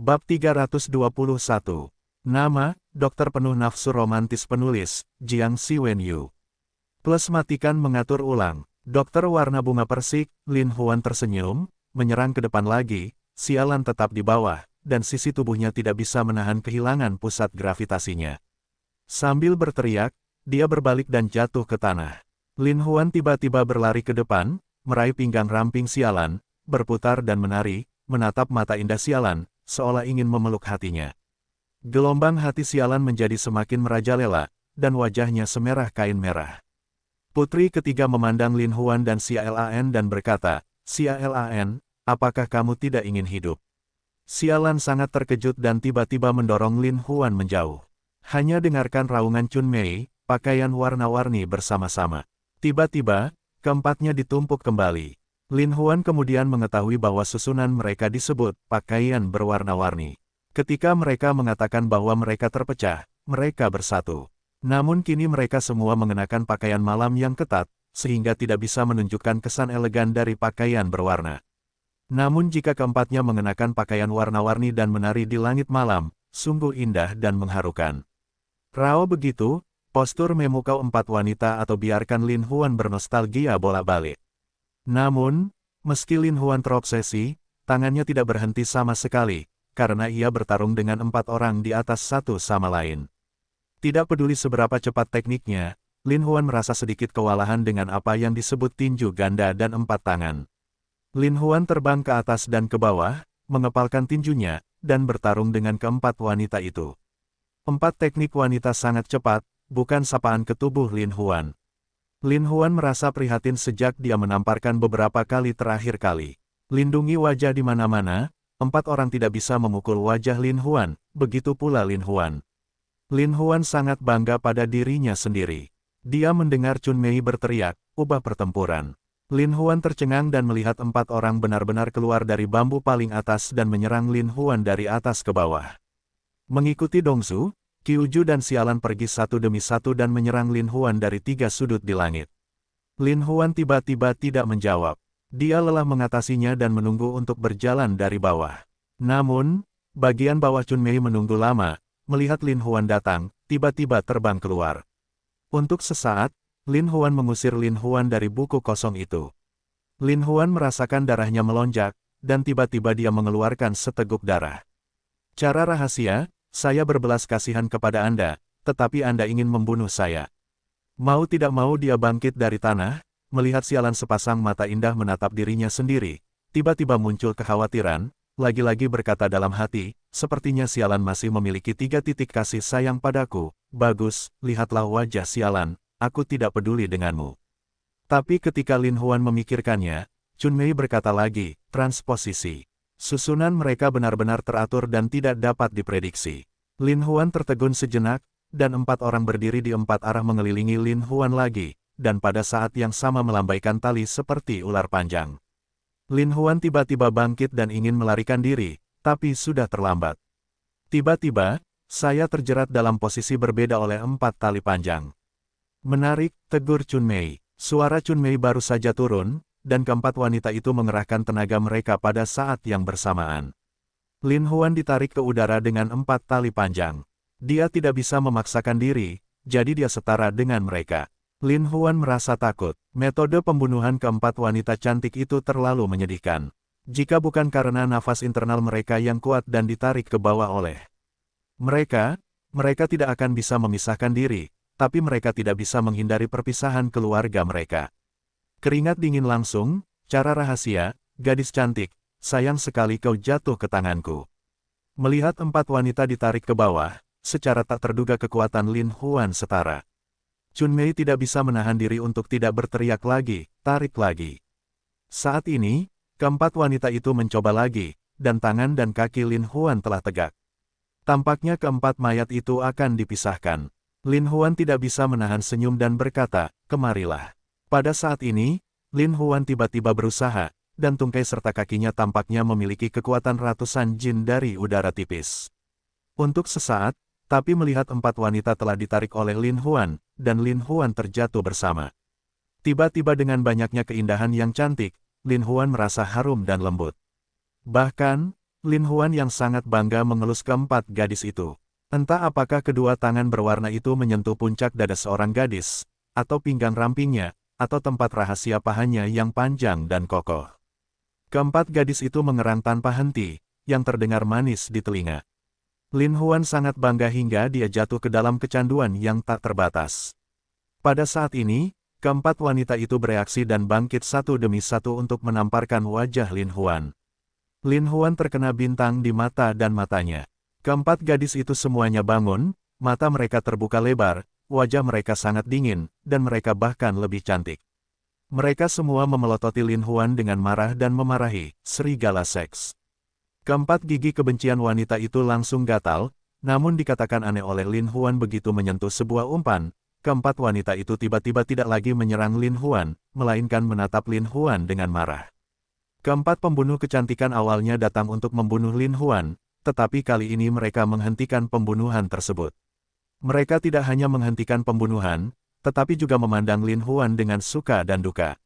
Bab 321. Nama, dokter penuh nafsu romantis penulis, Jiang Siwenyu. Plus matikan mengatur ulang. Dokter warna bunga persik, Lin Huan tersenyum, menyerang ke depan lagi, sialan tetap di bawah, dan sisi tubuhnya tidak bisa menahan kehilangan pusat gravitasinya. Sambil berteriak, dia berbalik dan jatuh ke tanah. Lin Huan tiba-tiba berlari ke depan, meraih pinggang ramping sialan, berputar dan menari, menatap mata indah sialan, seolah ingin memeluk hatinya. Gelombang hati sialan menjadi semakin merajalela, dan wajahnya semerah kain merah. Putri ketiga memandang Lin Huan dan Sialan dan berkata, "Sialan, apakah kamu tidak ingin hidup?" Sialan sangat terkejut dan tiba-tiba mendorong Lin Huan menjauh. Hanya dengarkan raungan Chun Mei, pakaian warna-warni bersama-sama. Tiba-tiba, keempatnya ditumpuk kembali. Lin Huan kemudian mengetahui bahwa susunan mereka disebut pakaian berwarna-warni. Ketika mereka mengatakan bahwa mereka terpecah, mereka bersatu. Namun kini mereka semua mengenakan pakaian malam yang ketat, sehingga tidak bisa menunjukkan kesan elegan dari pakaian berwarna. Namun jika keempatnya mengenakan pakaian warna-warni dan menari di langit malam, sungguh indah dan mengharukan. Rao begitu, postur memukau empat wanita atau biarkan Lin Huan bernostalgia bolak-balik. Namun, meski Lin Huan terobsesi, tangannya tidak berhenti sama sekali, karena ia bertarung dengan empat orang di atas satu sama lain. Tidak peduli seberapa cepat tekniknya, Lin Huan merasa sedikit kewalahan dengan apa yang disebut tinju ganda dan empat tangan. Lin Huan terbang ke atas dan ke bawah, mengepalkan tinjunya, dan bertarung dengan keempat wanita itu. Empat teknik wanita sangat cepat, bukan sapaan ke tubuh Lin Huan. Lin Huan merasa prihatin sejak dia menamparkan beberapa kali terakhir kali. Lindungi wajah di mana-mana, empat orang tidak bisa memukul wajah Lin Huan, begitu pula Lin Huan. Lin Huan sangat bangga pada dirinya sendiri. Dia mendengar Chun Mei berteriak, "Ubah pertempuran." Lin Huan tercengang dan melihat empat orang benar-benar keluar dari bambu paling atas dan menyerang Lin Huan dari atas ke bawah. Mengikuti Dongsu, Qiuju dan Sialan pergi satu demi satu dan menyerang Lin Huan dari tiga sudut di langit. Lin Huan tiba-tiba tidak menjawab. Dia lelah mengatasinya dan menunggu untuk berjalan dari bawah. Namun, bagian bawah Chun Mei menunggu lama, melihat Lin Huan datang, tiba-tiba terbang keluar. Untuk sesaat, Lin Huan mengusir Lin Huan dari buku kosong itu. Lin Huan merasakan darahnya melonjak, dan tiba-tiba dia mengeluarkan seteguk darah. "Cara rahasia, saya berbelas kasihan kepada Anda, tetapi Anda ingin membunuh saya." Mau tidak mau dia bangkit dari tanah, melihat sialan sepasang mata indah menatap dirinya sendiri. Tiba-tiba muncul kekhawatiran, lagi-lagi berkata dalam hati, "Sepertinya sialan masih memiliki 3 titik kasih sayang padaku. Bagus, lihatlah wajah sialan, aku tidak peduli denganmu." Tapi ketika Lin Huan memikirkannya, Chun Mei berkata lagi, "Transposisi." Susunan mereka benar-benar teratur dan tidak dapat diprediksi. Lin Huan tertegun sejenak, dan empat orang berdiri di empat arah mengelilingi Lin Huan lagi, dan pada saat yang sama melambaikan tali seperti ular panjang. Lin Huan tiba-tiba bangkit dan ingin melarikan diri, tapi sudah terlambat. Tiba-tiba, saya terjerat dalam posisi berbeda oleh empat tali panjang. "Menarik," tegur Chun Mei. Suara Chun Mei baru saja turun, dan keempat wanita itu mengerahkan tenaga mereka pada saat yang bersamaan. Lin Huan ditarik ke udara dengan empat tali panjang. Dia tidak bisa memaksakan diri, jadi dia setara dengan mereka. Lin Huan merasa takut. Metode pembunuhan keempat wanita cantik itu terlalu menyedihkan. Jika bukan karena nafas internal mereka yang kuat dan ditarik ke bawah oleh mereka tidak akan bisa memisahkan diri, tapi mereka tidak bisa menghindari perpisahan keluarga mereka. Keringat dingin langsung, "Cara rahasia, gadis cantik, sayang sekali kau jatuh ke tanganku." Melihat empat wanita ditarik ke bawah, secara tak terduga kekuatan Lin Huan setara. Chun Mei tidak bisa menahan diri untuk tidak berteriak lagi, "Tarik lagi." Saat ini, keempat wanita itu mencoba lagi, dan tangan dan kaki Lin Huan telah tegak. Tampaknya keempat mayat itu akan dipisahkan. Lin Huan tidak bisa menahan senyum dan berkata, "Kemarilah." Pada saat ini, Lin Huan tiba-tiba berusaha, dan tungkai serta kakinya tampaknya memiliki kekuatan ratusan jin dari udara tipis. Untuk sesaat, tapi melihat empat wanita telah ditarik oleh Lin Huan, dan Lin Huan terjatuh bersama. Tiba-tiba dengan banyaknya keindahan yang cantik, Lin Huan merasa harum dan lembut. Bahkan, Lin Huan yang sangat bangga mengelus keempat gadis itu. Entah apakah kedua tangan berwarna itu menyentuh puncak dada seorang gadis, atau pinggang rampingnya, atau tempat rahasia pahanya yang panjang dan kokoh. Keempat gadis itu mengerang tanpa henti, yang terdengar manis di telinga. Lin Huan sangat bangga hingga dia jatuh ke dalam kecanduan yang tak terbatas. Pada saat ini, keempat wanita itu bereaksi dan bangkit satu demi satu untuk menamparkan wajah Lin Huan. Lin Huan terkena bintang di mata dan matanya. Keempat gadis itu semuanya bangun, mata mereka terbuka lebar, wajah mereka sangat dingin, dan mereka bahkan lebih cantik. Mereka semua memelototi Lin Huan dengan marah dan memarahi, serigala seks. Keempat gigi kebencian wanita itu langsung gatal, namun dikatakan aneh oleh Lin Huan begitu menyentuh sebuah umpan, keempat wanita itu tiba-tiba tidak lagi menyerang Lin Huan, melainkan menatap Lin Huan dengan marah. Keempat pembunuh kecantikan awalnya datang untuk membunuh Lin Huan, tetapi kali ini mereka menghentikan pembunuhan tersebut. Mereka tidak hanya menghentikan pembunuhan, tetapi juga memandang Lin Huan dengan suka dan duka.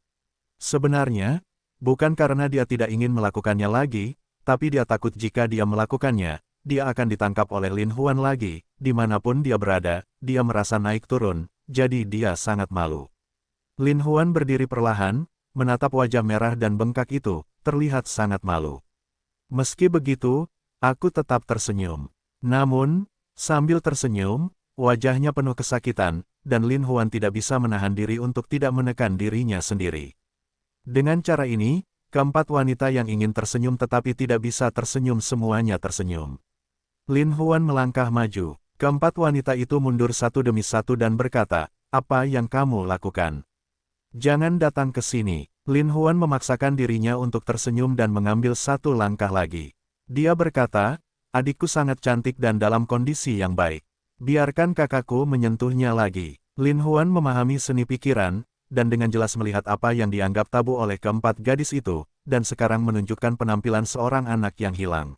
Sebenarnya, bukan karena dia tidak ingin melakukannya lagi, tapi dia takut jika dia melakukannya, dia akan ditangkap oleh Lin Huan lagi, dimanapun dia berada, dia merasa naik turun, jadi dia sangat malu. Lin Huan berdiri perlahan, menatap wajah merah dan bengkak itu, terlihat sangat malu. Meski begitu, aku tetap tersenyum. Namun, sambil tersenyum, wajahnya penuh kesakitan, dan Lin Huan tidak bisa menahan diri untuk tidak menekan dirinya sendiri. Dengan cara ini, keempat wanita yang ingin tersenyum tetapi tidak bisa tersenyum semuanya tersenyum. Lin Huan melangkah maju. Keempat wanita itu mundur satu demi satu dan berkata, "Apa yang kamu lakukan? Jangan datang ke sini." Lin Huan memaksakan dirinya untuk tersenyum dan mengambil satu langkah lagi. Dia berkata, "Adikku sangat cantik dan dalam kondisi yang baik. Biarkan kakakku menyentuhnya lagi." Lin Huan memahami seni pikiran, dan dengan jelas melihat apa yang dianggap tabu oleh keempat gadis itu, dan sekarang menunjukkan penampilan seorang anak yang hilang.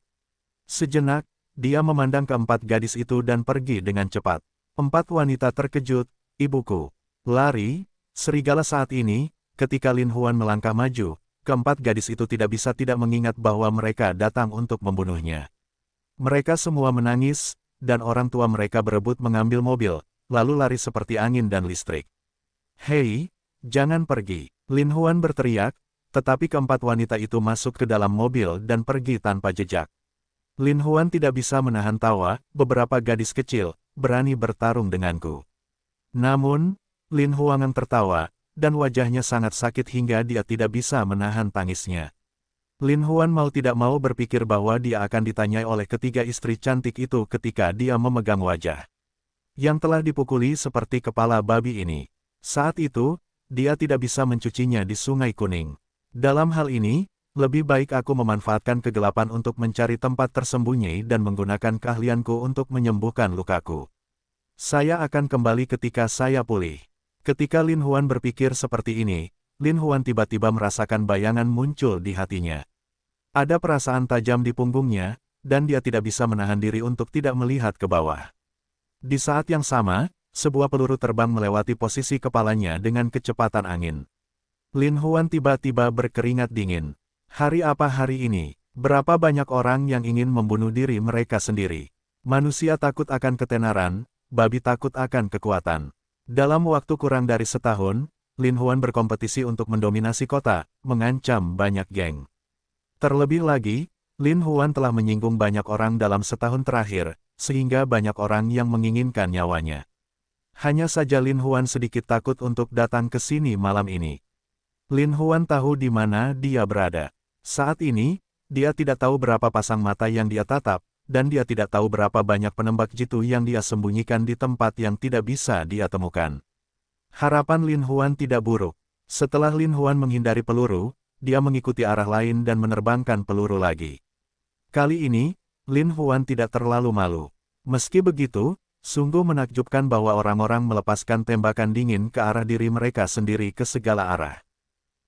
Sejenak, dia memandang keempat gadis itu dan pergi dengan cepat. Empat wanita terkejut, "Ibuku, lari!" Serigala saat ini, ketika Lin Huan melangkah maju, keempat gadis itu tidak bisa tidak mengingat bahwa mereka datang untuk membunuhnya. Mereka semua menangis, dan orang tua mereka berebut mengambil mobil, lalu lari seperti angin dan listrik. "Hei, jangan pergi!" Lin Huan berteriak, tetapi keempat wanita itu masuk ke dalam mobil dan pergi tanpa jejak. Lin Huan tidak bisa menahan tawa, "Beberapa gadis kecil, berani bertarung denganku." Namun, Lin Huan tertawa, dan wajahnya sangat sakit hingga dia tidak bisa menahan tangisnya. Lin Huan mau tidak mau berpikir bahwa dia akan ditanyai oleh ketiga istri cantik itu ketika dia memegang wajah yang telah dipukuli seperti kepala babi ini. Saat itu, dia tidak bisa mencucinya di Sungai Kuning. Dalam hal ini, lebih baik aku memanfaatkan kegelapan untuk mencari tempat tersembunyi dan menggunakan keahlianku untuk menyembuhkan lukaku. Saya akan kembali ketika saya pulih. Ketika Lin Huan berpikir seperti ini, Lin Huan tiba-tiba merasakan bayangan muncul di hatinya. Ada perasaan tajam di punggungnya, dan dia tidak bisa menahan diri untuk tidak melihat ke bawah. Di saat yang sama, sebuah peluru terbang melewati posisi kepalanya dengan kecepatan angin. Lin Huan tiba-tiba berkeringat dingin. Hari apa hari ini? Berapa banyak orang yang ingin membunuh diri mereka sendiri? Manusia takut akan ketenaran, babi takut akan kekuatan. Dalam waktu kurang dari setahun, Lin Huan berkompetisi untuk mendominasi kota, mengancam banyak geng. Terlebih lagi, Lin Huan telah menyinggung banyak orang dalam setahun terakhir, sehingga banyak orang yang menginginkan nyawanya. Hanya saja Lin Huan sedikit takut untuk datang ke sini malam ini. Lin Huan tahu di mana dia berada. Saat ini, dia tidak tahu berapa pasang mata yang dia tatap, dan dia tidak tahu berapa banyak penembak jitu yang dia sembunyikan di tempat yang tidak bisa dia temukan. Harapan Lin Huan tidak buruk. Setelah Lin Huan menghindari peluru, dia mengikuti arah lain dan menerbangkan peluru lagi. Kali ini, Lin Huan tidak terlalu malu. Meski begitu, sungguh menakjubkan bahwa orang-orang melepaskan tembakan dingin ke arah diri mereka sendiri ke segala arah.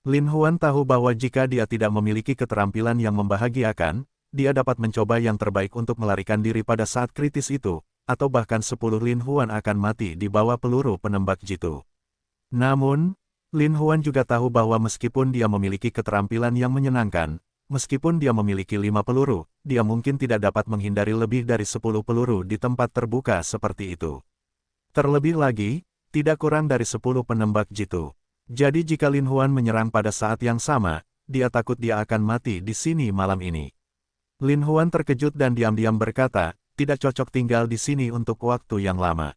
Lin Huan tahu bahwa jika dia tidak memiliki keterampilan yang membahagiakan, dia dapat mencoba yang terbaik untuk melarikan diri pada saat kritis itu, atau bahkan 10 Lin Huan akan mati di bawah peluru penembak jitu. Namun, Lin Huan juga tahu bahwa meskipun dia memiliki keterampilan yang menyenangkan, meskipun dia memiliki 5 peluru, dia mungkin tidak dapat menghindari lebih dari 10 peluru di tempat terbuka seperti itu. Terlebih lagi, tidak kurang dari 10 penembak jitu. Jadi jika Lin Huan menyerang pada saat yang sama, dia takut dia akan mati di sini malam ini. Lin Huan terkejut dan diam-diam berkata, tidak cocok tinggal di sini untuk waktu yang lama.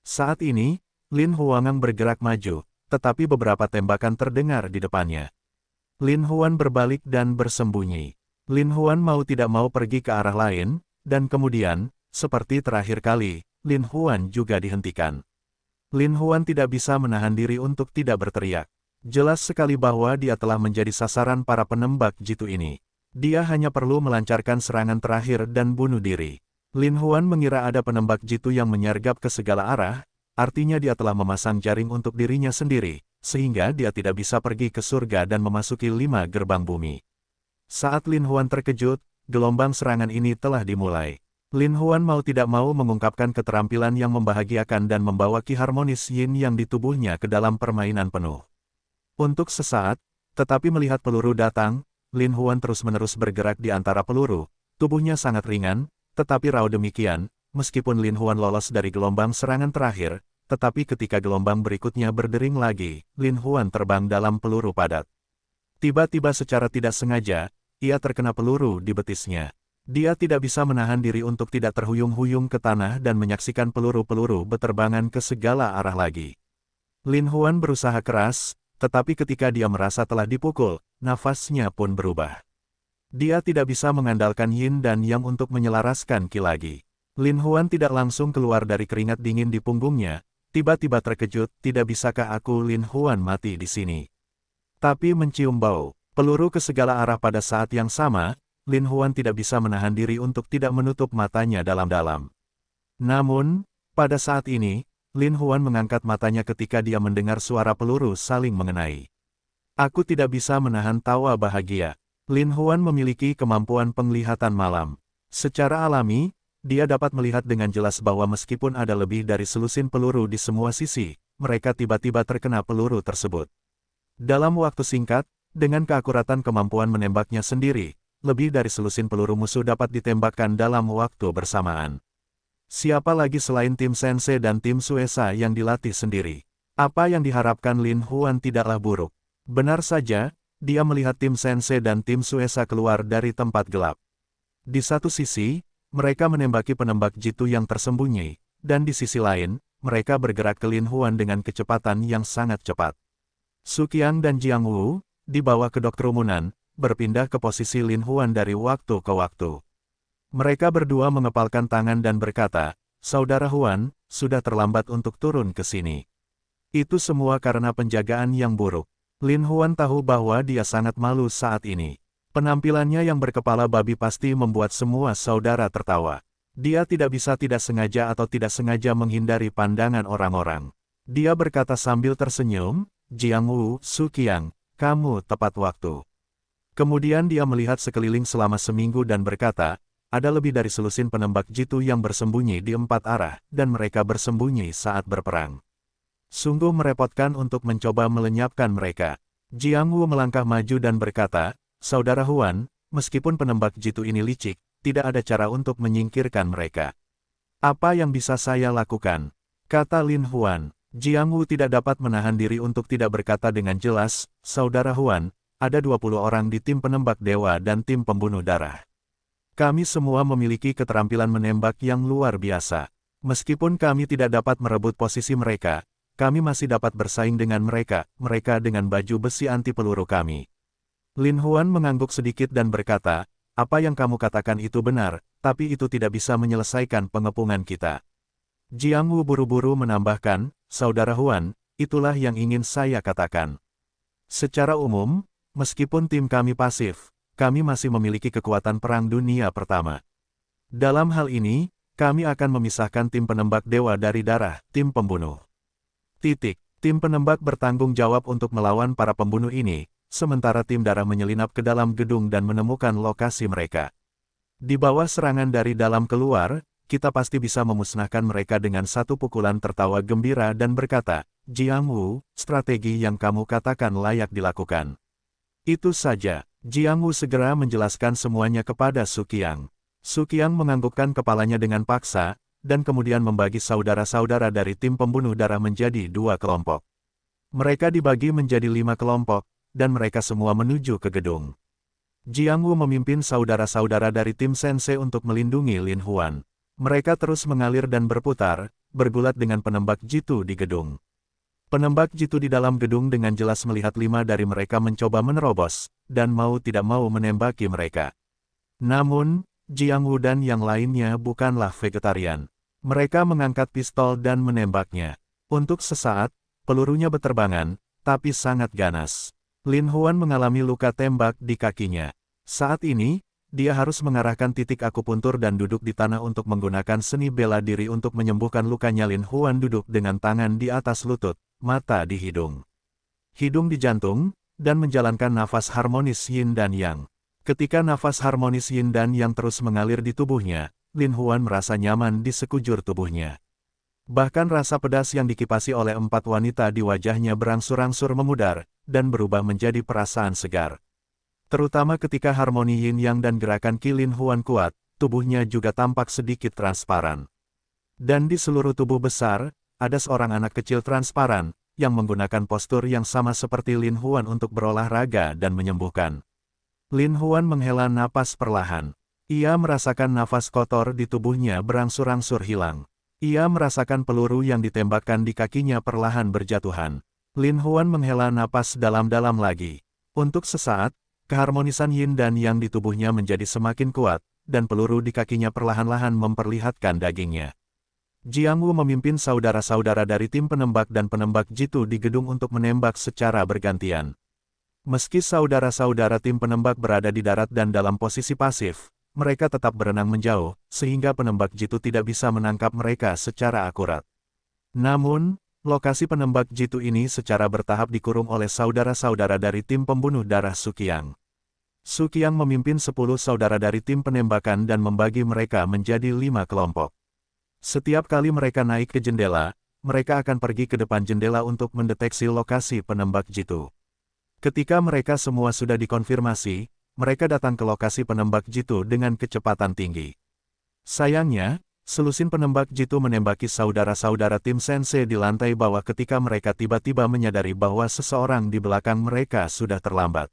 Saat ini, Lin Huang bergerak maju, tetapi beberapa tembakan terdengar di depannya. Lin Huan berbalik dan bersembunyi. Lin Huan mau tidak mau pergi ke arah lain, dan kemudian, seperti terakhir kali, Lin Huan juga dihentikan. Lin Huan tidak bisa menahan diri untuk tidak berteriak. Jelas sekali bahwa dia telah menjadi sasaran para penembak jitu ini. Dia hanya perlu melancarkan serangan terakhir dan bunuh diri. Lin Huan mengira ada penembak jitu yang menyergap ke segala arah, artinya dia telah memasang jaring untuk dirinya sendiri, sehingga dia tidak bisa pergi ke surga dan memasuki 5 gerbang bumi. Saat Lin Huan terkejut, gelombang serangan ini telah dimulai. Lin Huan mau tidak mau mengungkapkan keterampilan yang membahagiakan dan membawa ki harmonis yin yang di tubuhnya ke dalam permainan penuh. Untuk sesaat, tetapi melihat peluru datang, Lin Huan terus-menerus bergerak di antara peluru, tubuhnya sangat ringan, tetapi raut demikian, meskipun Lin Huan lolos dari gelombang serangan terakhir, tetapi ketika gelombang berikutnya berdering lagi, Lin Huan terbang dalam peluru padat. Tiba-tiba secara tidak sengaja, ia terkena peluru di betisnya. Dia tidak bisa menahan diri untuk tidak terhuyung-huyung ke tanah dan menyaksikan peluru-peluru beterbangan ke segala arah lagi. Lin Huan berusaha keras, tetapi ketika dia merasa telah dipukul, nafasnya pun berubah. Dia tidak bisa mengandalkan yin dan yang untuk menyelaraskan ki lagi. Lin Huan tidak langsung keluar dari keringat dingin di punggungnya, tiba-tiba terkejut, tidak bisakah aku Lin Huan mati di sini? Tapi mencium bau peluru ke segala arah pada saat yang sama, Lin Huan tidak bisa menahan diri untuk tidak menutup matanya dalam-dalam. Namun, pada saat ini, Lin Huan mengangkat matanya ketika dia mendengar suara peluru saling mengenai. Aku tidak bisa menahan tawa bahagia. Lin Huan memiliki kemampuan penglihatan malam. Secara alami, dia dapat melihat dengan jelas bahwa meskipun ada lebih dari selusin peluru di semua sisi, mereka tiba-tiba terkena peluru tersebut. Dalam waktu singkat, dengan keakuratan kemampuan menembaknya sendiri, lebih dari selusin peluru musuh dapat ditembakkan dalam waktu bersamaan. Siapa lagi selain tim Sensei dan tim Suesa yang dilatih sendiri? Apa yang diharapkan Lin Huan tidaklah buruk. Benar saja, dia melihat tim Sensei dan tim Suesa keluar dari tempat gelap. Di satu sisi, mereka menembaki penembak jitu yang tersembunyi, dan di sisi lain, mereka bergerak ke Lin Huan dengan kecepatan yang sangat cepat. Su Qiang dan Jiang Wu, dibawa ke dok kerumunan, berpindah ke posisi Lin Huan dari waktu ke waktu. Mereka berdua mengepalkan tangan dan berkata, Saudara Huan, sudah terlambat untuk turun ke sini. Itu semua karena penjagaan yang buruk. Lin Huan tahu bahwa dia sangat malu saat ini. Penampilannya yang berkepala babi pasti membuat semua saudara tertawa. Dia tidak bisa tidak sengaja atau tidak sengaja menghindari pandangan orang-orang. Dia berkata sambil tersenyum, Jiang Wu, Su Qiang, kamu tepat waktu. Kemudian dia melihat sekeliling selama seminggu dan berkata, ada lebih dari selusin penembak jitu yang bersembunyi di 4 arah, dan mereka bersembunyi saat berperang. Sungguh merepotkan untuk mencoba melenyapkan mereka. Jiang Wu melangkah maju dan berkata, Saudara Huan, meskipun penembak jitu ini licik, tidak ada cara untuk menyingkirkan mereka. Apa yang bisa saya lakukan? Kata Lin Huan. Jiang Wu tidak dapat menahan diri untuk tidak berkata dengan jelas, Saudara Huan, ada 20 orang di tim penembak dewa dan tim pembunuh darah. Kami semua memiliki keterampilan menembak yang luar biasa. Meskipun kami tidak dapat merebut posisi mereka, kami masih dapat bersaing dengan mereka dengan baju besi anti peluru kami. Lin Huan mengangguk sedikit dan berkata, apa yang kamu katakan itu benar, tapi itu tidak bisa menyelesaikan pengepungan kita. Jiang Wu buru-buru menambahkan, Saudara Huan, itulah yang ingin saya katakan. Secara umum, meskipun tim kami pasif, kami masih memiliki kekuatan perang dunia pertama. Dalam hal ini, kami akan memisahkan tim penembak dewa dari darah, tim pembunuh. Tim penembak bertanggung jawab untuk melawan para pembunuh ini, sementara tim darah menyelinap ke dalam gedung dan menemukan lokasi mereka. Di bawah serangan dari dalam keluar, kita pasti bisa memusnahkan mereka dengan satu pukulan tertawa gembira dan berkata, Jiang Wu, strategi yang kamu katakan layak dilakukan. Itu saja. Jiang Wu segera menjelaskan semuanya kepada Su Qiang. Su Qiang menganggukkan kepalanya dengan paksa, dan kemudian membagi saudara-saudara dari tim pembunuh darah menjadi 2 kelompok. Mereka dibagi menjadi 5 kelompok, dan mereka semua menuju ke gedung. Jiang Wu memimpin saudara-saudara dari tim Sensei untuk melindungi Lin Huan. Mereka terus mengalir dan berputar, bergulat dengan penembak jitu di gedung. Penembak jitu di dalam gedung dengan jelas melihat 5 dari mereka mencoba menerobos, dan mau tidak mau menembaki mereka. Namun, Jiang Wu dan yang lainnya bukanlah vegetarian. Mereka mengangkat pistol dan menembaknya. Untuk sesaat, pelurunya berterbangan, tapi sangat ganas. Lin Huan mengalami luka tembak di kakinya. Saat ini, dia harus mengarahkan titik akupuntur dan duduk di tanah untuk menggunakan seni bela diri untuk menyembuhkan lukanya. Lin Huan duduk dengan tangan di atas lutut, mata di hidung, di jantung, dan menjalankan nafas harmonis yin dan yang. Ketika nafas harmonis yin dan yang terus mengalir di tubuhnya, Lin Huan merasa nyaman di sekujur tubuhnya. Bahkan rasa pedas yang dikipasi oleh 4 wanita di wajahnya berangsur-angsur memudar, dan berubah menjadi perasaan segar. Terutama ketika harmoni yin yang dan gerakan Qi Lin Huan kuat, tubuhnya juga tampak sedikit transparan. Dan di seluruh tubuh besar, ada seorang anak kecil transparan, yang menggunakan postur yang sama seperti Lin Huan untuk berolahraga dan menyembuhkan. Lin Huan menghela napas perlahan. Ia merasakan nafas kotor di tubuhnya berangsur-angsur hilang. Ia merasakan peluru yang ditembakkan di kakinya perlahan berjatuhan. Lin Huan menghela napas dalam-dalam lagi. Untuk sesaat, keharmonisan yin dan yang di tubuhnya menjadi semakin kuat, dan peluru di kakinya perlahan-lahan memperlihatkan dagingnya. Jiang Wu memimpin saudara-saudara dari tim penembak dan penembak jitu di gedung untuk menembak secara bergantian. Meski saudara-saudara tim penembak berada di darat dan dalam posisi pasif, mereka tetap berenang menjauh, sehingga penembak jitu tidak bisa menangkap mereka secara akurat. Namun, lokasi penembak jitu ini secara bertahap dikurung oleh saudara-saudara dari tim pembunuh darah Su Qiang. Su Qiang memimpin 10 saudara dari tim penembakan dan membagi mereka menjadi 5 kelompok. Setiap kali mereka naik ke jendela, mereka akan pergi ke depan jendela untuk mendeteksi lokasi penembak jitu. Ketika mereka semua sudah dikonfirmasi, mereka datang ke lokasi penembak jitu dengan kecepatan tinggi. Sayangnya, selusin penembak jitu menembaki saudara-saudara tim Sensei di lantai bawah ketika mereka tiba-tiba menyadari bahwa seseorang di belakang mereka sudah terlambat.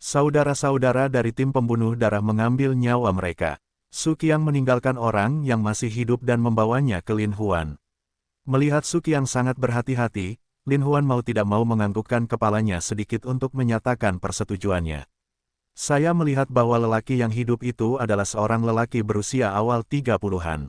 Saudara-saudara dari tim pembunuh darah mengambil nyawa mereka. Su Qiang meninggalkan orang yang masih hidup dan membawanya ke Lin Huan. Melihat Su Qiang sangat berhati-hati, Lin Huan mau tidak mau menganggukkan kepalanya sedikit untuk menyatakan persetujuannya. Saya melihat bahwa lelaki yang hidup itu adalah seorang lelaki berusia awal 30-an.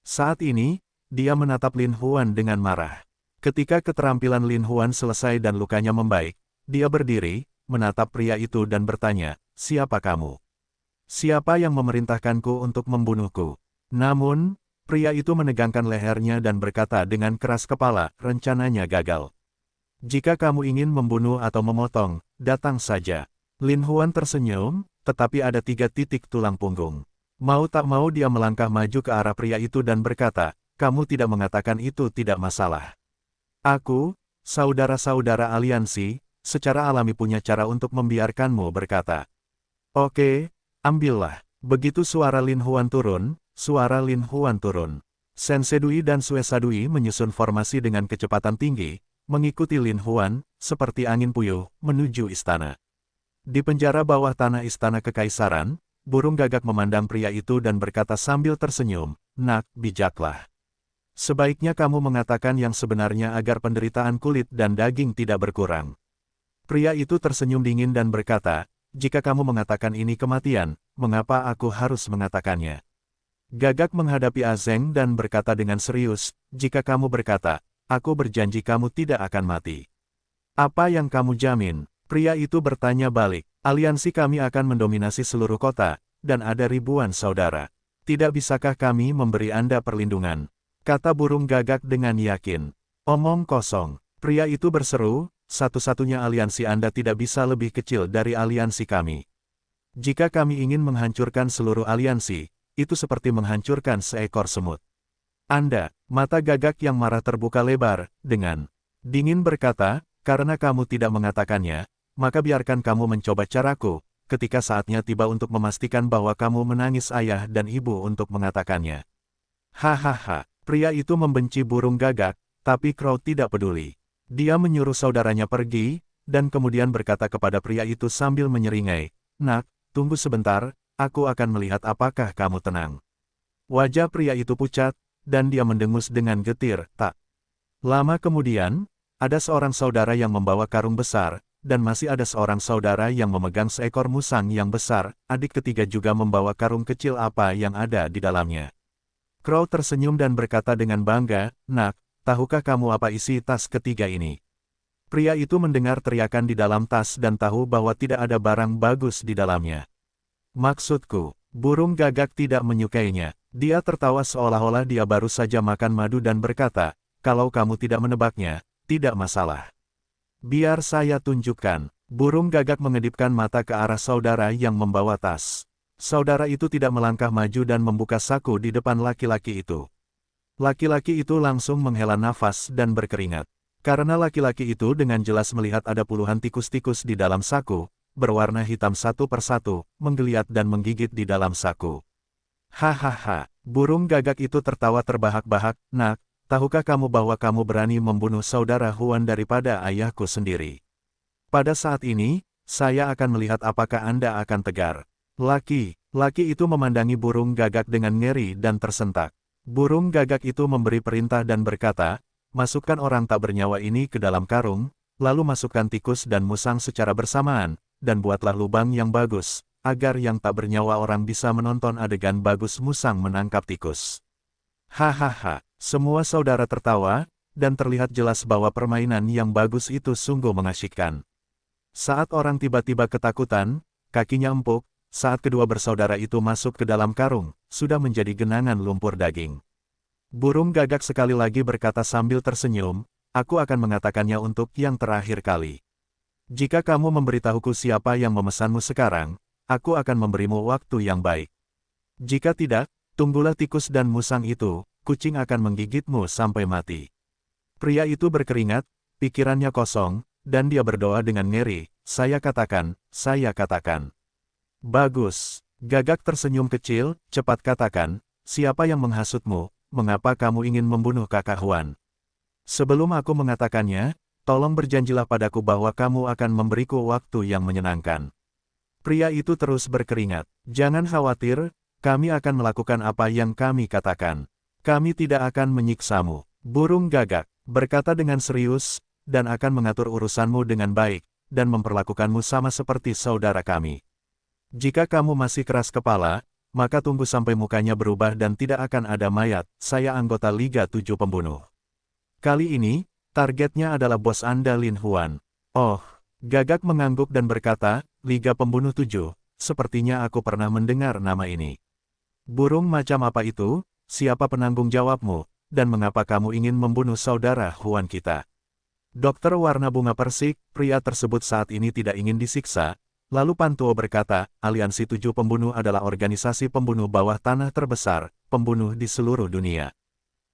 Saat ini, dia menatap Lin Huan dengan marah. Ketika keterampilan Lin Huan selesai dan lukanya membaik, dia berdiri, menatap pria itu dan bertanya, "Siapa kamu? Siapa yang memerintahkanku untuk membunuhku?" Namun, pria itu menegangkan lehernya dan berkata dengan keras kepala, "Rencananya gagal. Jika kamu ingin membunuh atau memotong, datang saja." Lin Huan tersenyum, tetapi ada 3 titik tulang punggung. Mau tak mau dia melangkah maju ke arah pria itu dan berkata, "Kamu tidak mengatakan itu tidak masalah. Aku, saudara-saudara aliansi, secara alami punya cara untuk membiarkanmu berkata. Oke, ambillah." Begitu suara Lin Huan turun, Sensei Dui dan Suesa Dui menyusun formasi dengan kecepatan tinggi, mengikuti Lin Huan, seperti angin puyuh, menuju istana. Di penjara bawah tanah istana kekaisaran, burung gagak memandang pria itu dan berkata sambil tersenyum, "Nak, bijaklah. Sebaiknya kamu mengatakan yang sebenarnya agar penderitaan kulit dan daging tidak berkurang." Pria itu tersenyum dingin dan berkata, "Jika kamu mengatakan ini kematian, mengapa aku harus mengatakannya?" Gagak menghadapi Azeng dan berkata dengan serius, "Jika kamu berkata, aku berjanji kamu tidak akan mati. Apa yang kamu jamin?" Pria itu bertanya balik, "Aliansi kami akan mendominasi seluruh kota, dan ada ribuan saudara. Tidak bisakah kami memberi Anda perlindungan?" Kata burung gagak dengan yakin. "Omong kosong." Pria itu berseru, "Satu-satunya aliansi Anda tidak bisa lebih kecil dari aliansi kami. Jika kami ingin menghancurkan seluruh aliansi, itu seperti menghancurkan seekor semut." Anda, mata gagak yang marah terbuka lebar, dengan dingin berkata, "Karena kamu tidak mengatakannya, maka biarkan kamu mencoba caraku, ketika saatnya tiba untuk memastikan bahwa kamu menangis ayah dan ibu untuk mengatakannya. Hahaha, pria itu membenci burung gagak, tapi Crow tidak peduli. Dia menyuruh saudaranya pergi, dan kemudian berkata kepada pria itu sambil menyeringai, "Nak, tunggu sebentar, aku akan melihat apakah kamu tenang." Wajah pria itu pucat, dan dia mendengus dengan getir. Tak lama kemudian, ada seorang saudara yang membawa karung besar, dan masih ada seorang saudara yang memegang seekor musang yang besar. Adik ketiga juga membawa karung kecil apa yang ada di dalamnya. Crow tersenyum dan berkata dengan bangga, "Nak, tahukah kamu apa isi tas ketiga ini?" Pria itu mendengar teriakan di dalam tas dan tahu bahwa tidak ada barang bagus di dalamnya. "Maksudku, burung gagak tidak menyukainya." Dia tertawa seolah-olah dia baru saja makan madu dan berkata, "Kalau kamu tidak menebaknya, tidak masalah. Biar saya tunjukkan." Burung gagak mengedipkan mata ke arah saudara yang membawa tas. Saudara itu tidak melangkah maju dan membuka saku di depan laki-laki itu. Laki-laki itu langsung menghela nafas dan berkeringat. Karena laki-laki itu dengan jelas melihat ada puluhan tikus-tikus di dalam saku, berwarna hitam satu persatu, menggeliat dan menggigit di dalam saku. Hahaha, burung gagak itu tertawa terbahak-bahak, "Nak, tahukah kamu bahwa kamu berani membunuh saudara Huan daripada ayahku sendiri? Pada saat ini, saya akan melihat apakah Anda akan tegar." Laki itu memandangi burung gagak dengan ngeri dan tersentak. Burung gagak itu memberi perintah dan berkata, "Masukkan orang tak bernyawa ini ke dalam karung, lalu masukkan tikus dan musang secara bersamaan, dan buatlah lubang yang bagus, agar yang tak bernyawa orang bisa menonton adegan bagus musang menangkap tikus." Hahaha, semua saudara tertawa, dan terlihat jelas bahwa permainan yang bagus itu sungguh mengasyikkan. Saat orang tiba-tiba ketakutan, kakinya empuk, saat kedua bersaudara itu masuk ke dalam karung, sudah menjadi genangan lumpur daging. Burung gagak sekali lagi berkata sambil tersenyum, "Aku akan mengatakannya untuk yang terakhir kali. Jika kamu memberitahuku siapa yang memesanmu sekarang, aku akan memberimu waktu yang baik. Jika tidak, tunggulah tikus dan musang itu, kucing akan menggigitmu sampai mati." Pria itu berkeringat, pikirannya kosong, dan dia berdoa dengan ngeri, saya katakan. "Bagus." Gagak tersenyum kecil, "Cepat katakan, siapa yang menghasutmu, mengapa kamu ingin membunuh kakak Huan? Sebelum aku mengatakannya, tolong berjanjilah padaku bahwa kamu akan memberiku waktu yang menyenangkan." Pria itu terus berkeringat, "Jangan khawatir, kami akan melakukan apa yang kami katakan. Kami tidak akan menyiksamu." Burung gagak berkata dengan serius, "Dan akan mengatur urusanmu dengan baik, dan memperlakukanmu sama seperti saudara kami. Jika kamu masih keras kepala, maka tunggu sampai mukanya berubah dan tidak akan ada mayat." "Saya anggota Liga 7 Pembunuh. Kali ini, targetnya adalah bos Anda Lin Huan." "Oh." Gagak mengangguk dan berkata, "Liga Pembunuh 7, sepertinya aku pernah mendengar nama ini. Burung macam apa itu? Siapa penanggung jawabmu, dan mengapa kamu ingin membunuh saudara Huan kita?" Dokter warna bunga persik, pria tersebut saat ini tidak ingin disiksa. Lalu Pantuo berkata, "Aliansi 7 Pembunuh adalah organisasi pembunuh bawah tanah terbesar, pembunuh di seluruh dunia.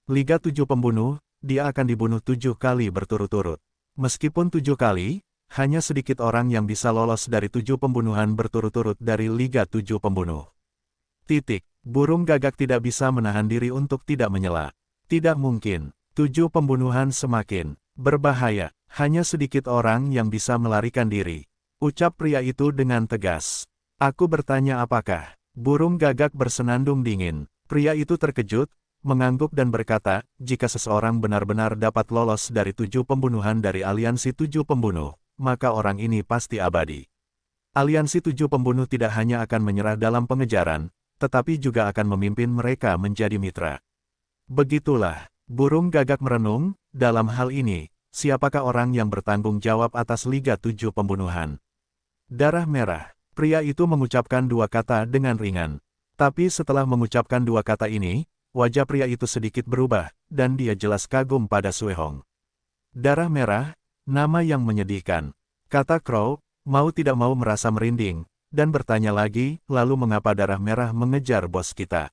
Liga 7 Pembunuh, dia akan dibunuh 7 kali berturut-turut. Meskipun 7 kali, hanya sedikit orang yang bisa lolos dari 7 pembunuhan berturut-turut dari Liga 7 Pembunuh." Burung gagak tidak bisa menahan diri untuk tidak menyela. "Tidak mungkin, 7 pembunuhan semakin berbahaya, hanya sedikit orang yang bisa melarikan diri," ucap pria itu dengan tegas. "Aku bertanya apakah?" Burung gagak bersenandung dingin. Pria itu terkejut, mengangguk dan berkata, "Jika seseorang benar-benar dapat lolos dari 7 pembunuhan dari aliansi 7 Pembunuh, maka orang ini pasti abadi. Aliansi 7 Pembunuh tidak hanya akan menyerah dalam pengejaran, tetapi juga akan memimpin mereka menjadi mitra." Begitulah, burung gagak merenung, dalam hal ini, siapakah orang yang bertanggung jawab atas Liga 7 Pembunuhan? Darah merah. Pria itu mengucapkan 2 kata dengan ringan. Tapi setelah mengucapkan 2 kata ini, wajah pria itu sedikit berubah, dan dia jelas kagum pada Sue Hong. "Darah merah, nama yang menyedihkan," kata Crow, mau tidak mau merasa merinding, dan bertanya lagi, "Lalu mengapa darah merah mengejar bos kita?"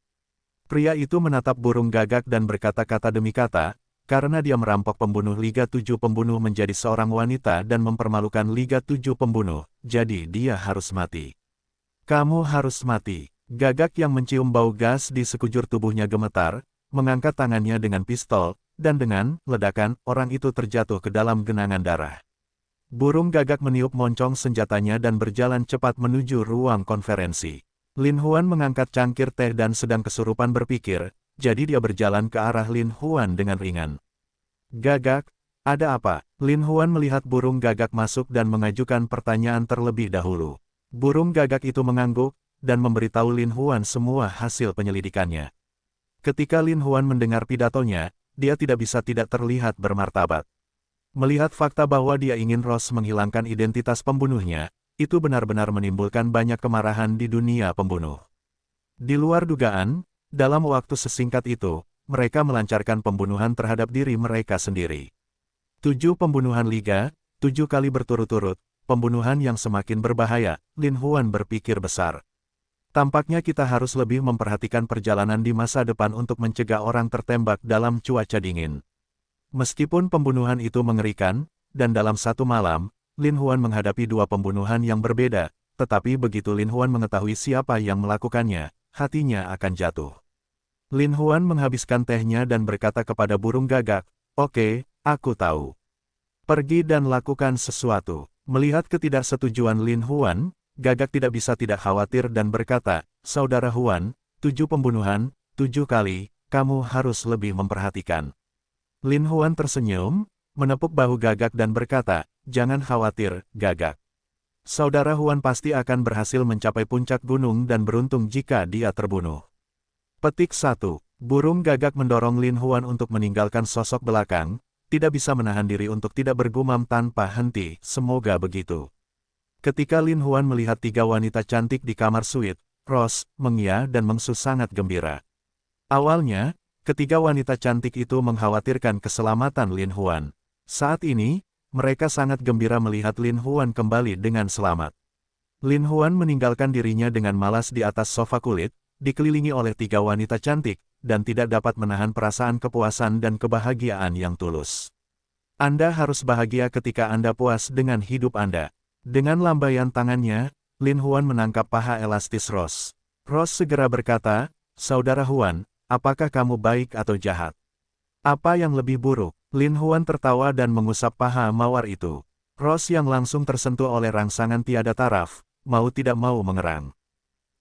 Pria itu menatap burung gagak dan berkata-kata demi kata, "Karena dia merampok pembunuh Liga 7 Pembunuh menjadi seorang wanita dan mempermalukan Liga 7 Pembunuh, jadi dia harus mati." Kamu harus mati. Gagak yang mencium bau gas di sekujur tubuhnya gemetar, mengangkat tangannya dengan pistol, dan dengan ledakan, orang itu terjatuh ke dalam genangan darah. Burung gagak meniup moncong senjatanya dan berjalan cepat menuju ruang konferensi. Lin Huan mengangkat cangkir teh dan sedang kesurupan berpikir, jadi dia berjalan ke arah Lin Huan dengan ringan. Gagak, ada apa? Lin Huan melihat burung gagak masuk dan mengajukan pertanyaan terlebih dahulu. Burung gagak itu mengangguk, dan memberitahu Lin Huan semua hasil penyelidikannya. Ketika Lin Huan mendengar pidatonya, dia tidak bisa tidak terlihat bermartabat. Melihat fakta bahwa dia ingin Ross menghilangkan identitas pembunuhnya, itu benar-benar menimbulkan banyak kemarahan di dunia pembunuh. Di luar dugaan, dalam waktu sesingkat itu, mereka melancarkan pembunuhan terhadap diri mereka sendiri. 7 pembunuhan liga, 7 kali berturut-turut, pembunuhan yang semakin berbahaya, Lin Huan berpikir besar. Tampaknya kita harus lebih memperhatikan perjalanan di masa depan untuk mencegah orang tertembak dalam cuaca dingin. Meskipun pembunuhan itu mengerikan, dan dalam satu malam, Lin Huan menghadapi 2 pembunuhan yang berbeda, tetapi begitu Lin Huan mengetahui siapa yang melakukannya, hatinya akan jatuh. Lin Huan menghabiskan tehnya dan berkata kepada burung gagak, "Oke, aku tahu. Pergi dan lakukan sesuatu." Melihat ketidaksetujuan Lin Huan, gagak tidak bisa tidak khawatir dan berkata, "Saudara Huan, 7 pembunuhan, 7 kali, kamu harus lebih memperhatikan." Lin Huan tersenyum, menepuk bahu gagak dan berkata, "Jangan khawatir, gagak. Saudara Huan pasti akan berhasil mencapai puncak gunung dan beruntung jika dia terbunuh." Petik 1. Burung gagak mendorong Lin Huan untuk meninggalkan sosok belakang, tidak bisa menahan diri untuk tidak bergumam tanpa henti, "Semoga begitu." Ketika Lin Huan melihat 3 wanita cantik di kamar suite, Ross, Meng Ya dan Meng Su sangat gembira. Awalnya, ketiga wanita cantik itu mengkhawatirkan keselamatan Lin Huan. Saat ini, mereka sangat gembira melihat Lin Huan kembali dengan selamat. Lin Huan meninggalkan dirinya dengan malas di atas sofa kulit, dikelilingi oleh 3 wanita cantik, dan tidak dapat menahan perasaan kepuasan dan kebahagiaan yang tulus. Anda harus bahagia ketika Anda puas dengan hidup Anda. Dengan lambaian tangannya, Lin Huan menangkap paha elastis Ross. Ross segera berkata, "Saudara Huan, apakah kamu baik atau jahat? Apa yang lebih buruk?" Lin Huan tertawa dan mengusap paha mawar itu. Ross yang langsung tersentuh oleh rangsangan tiada taraf, mau tidak mau mengerang.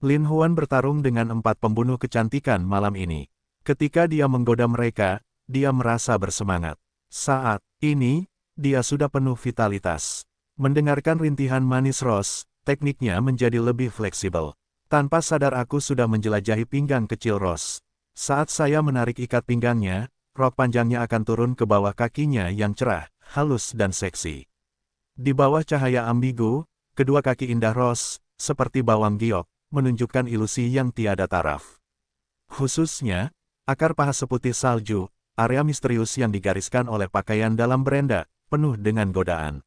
Lin Huan bertarung dengan 4 pembunuh kecantikan malam ini. Ketika dia menggoda mereka, dia merasa bersemangat. Saat ini, dia sudah penuh vitalitas. Mendengarkan rintihan manis Ross, tekniknya menjadi lebih fleksibel. Tanpa sadar aku sudah menjelajahi pinggang kecil Ross. Saat saya menarik ikat pinggangnya, rok panjangnya akan turun ke bawah kakinya yang cerah, halus dan seksi. Di bawah cahaya ambigu, kedua kaki indah Ross, seperti bawang giok, menunjukkan ilusi yang tiada taraf. Khususnya, akar paha seputih salju, area misterius yang digariskan oleh pakaian dalam berenda, penuh dengan godaan.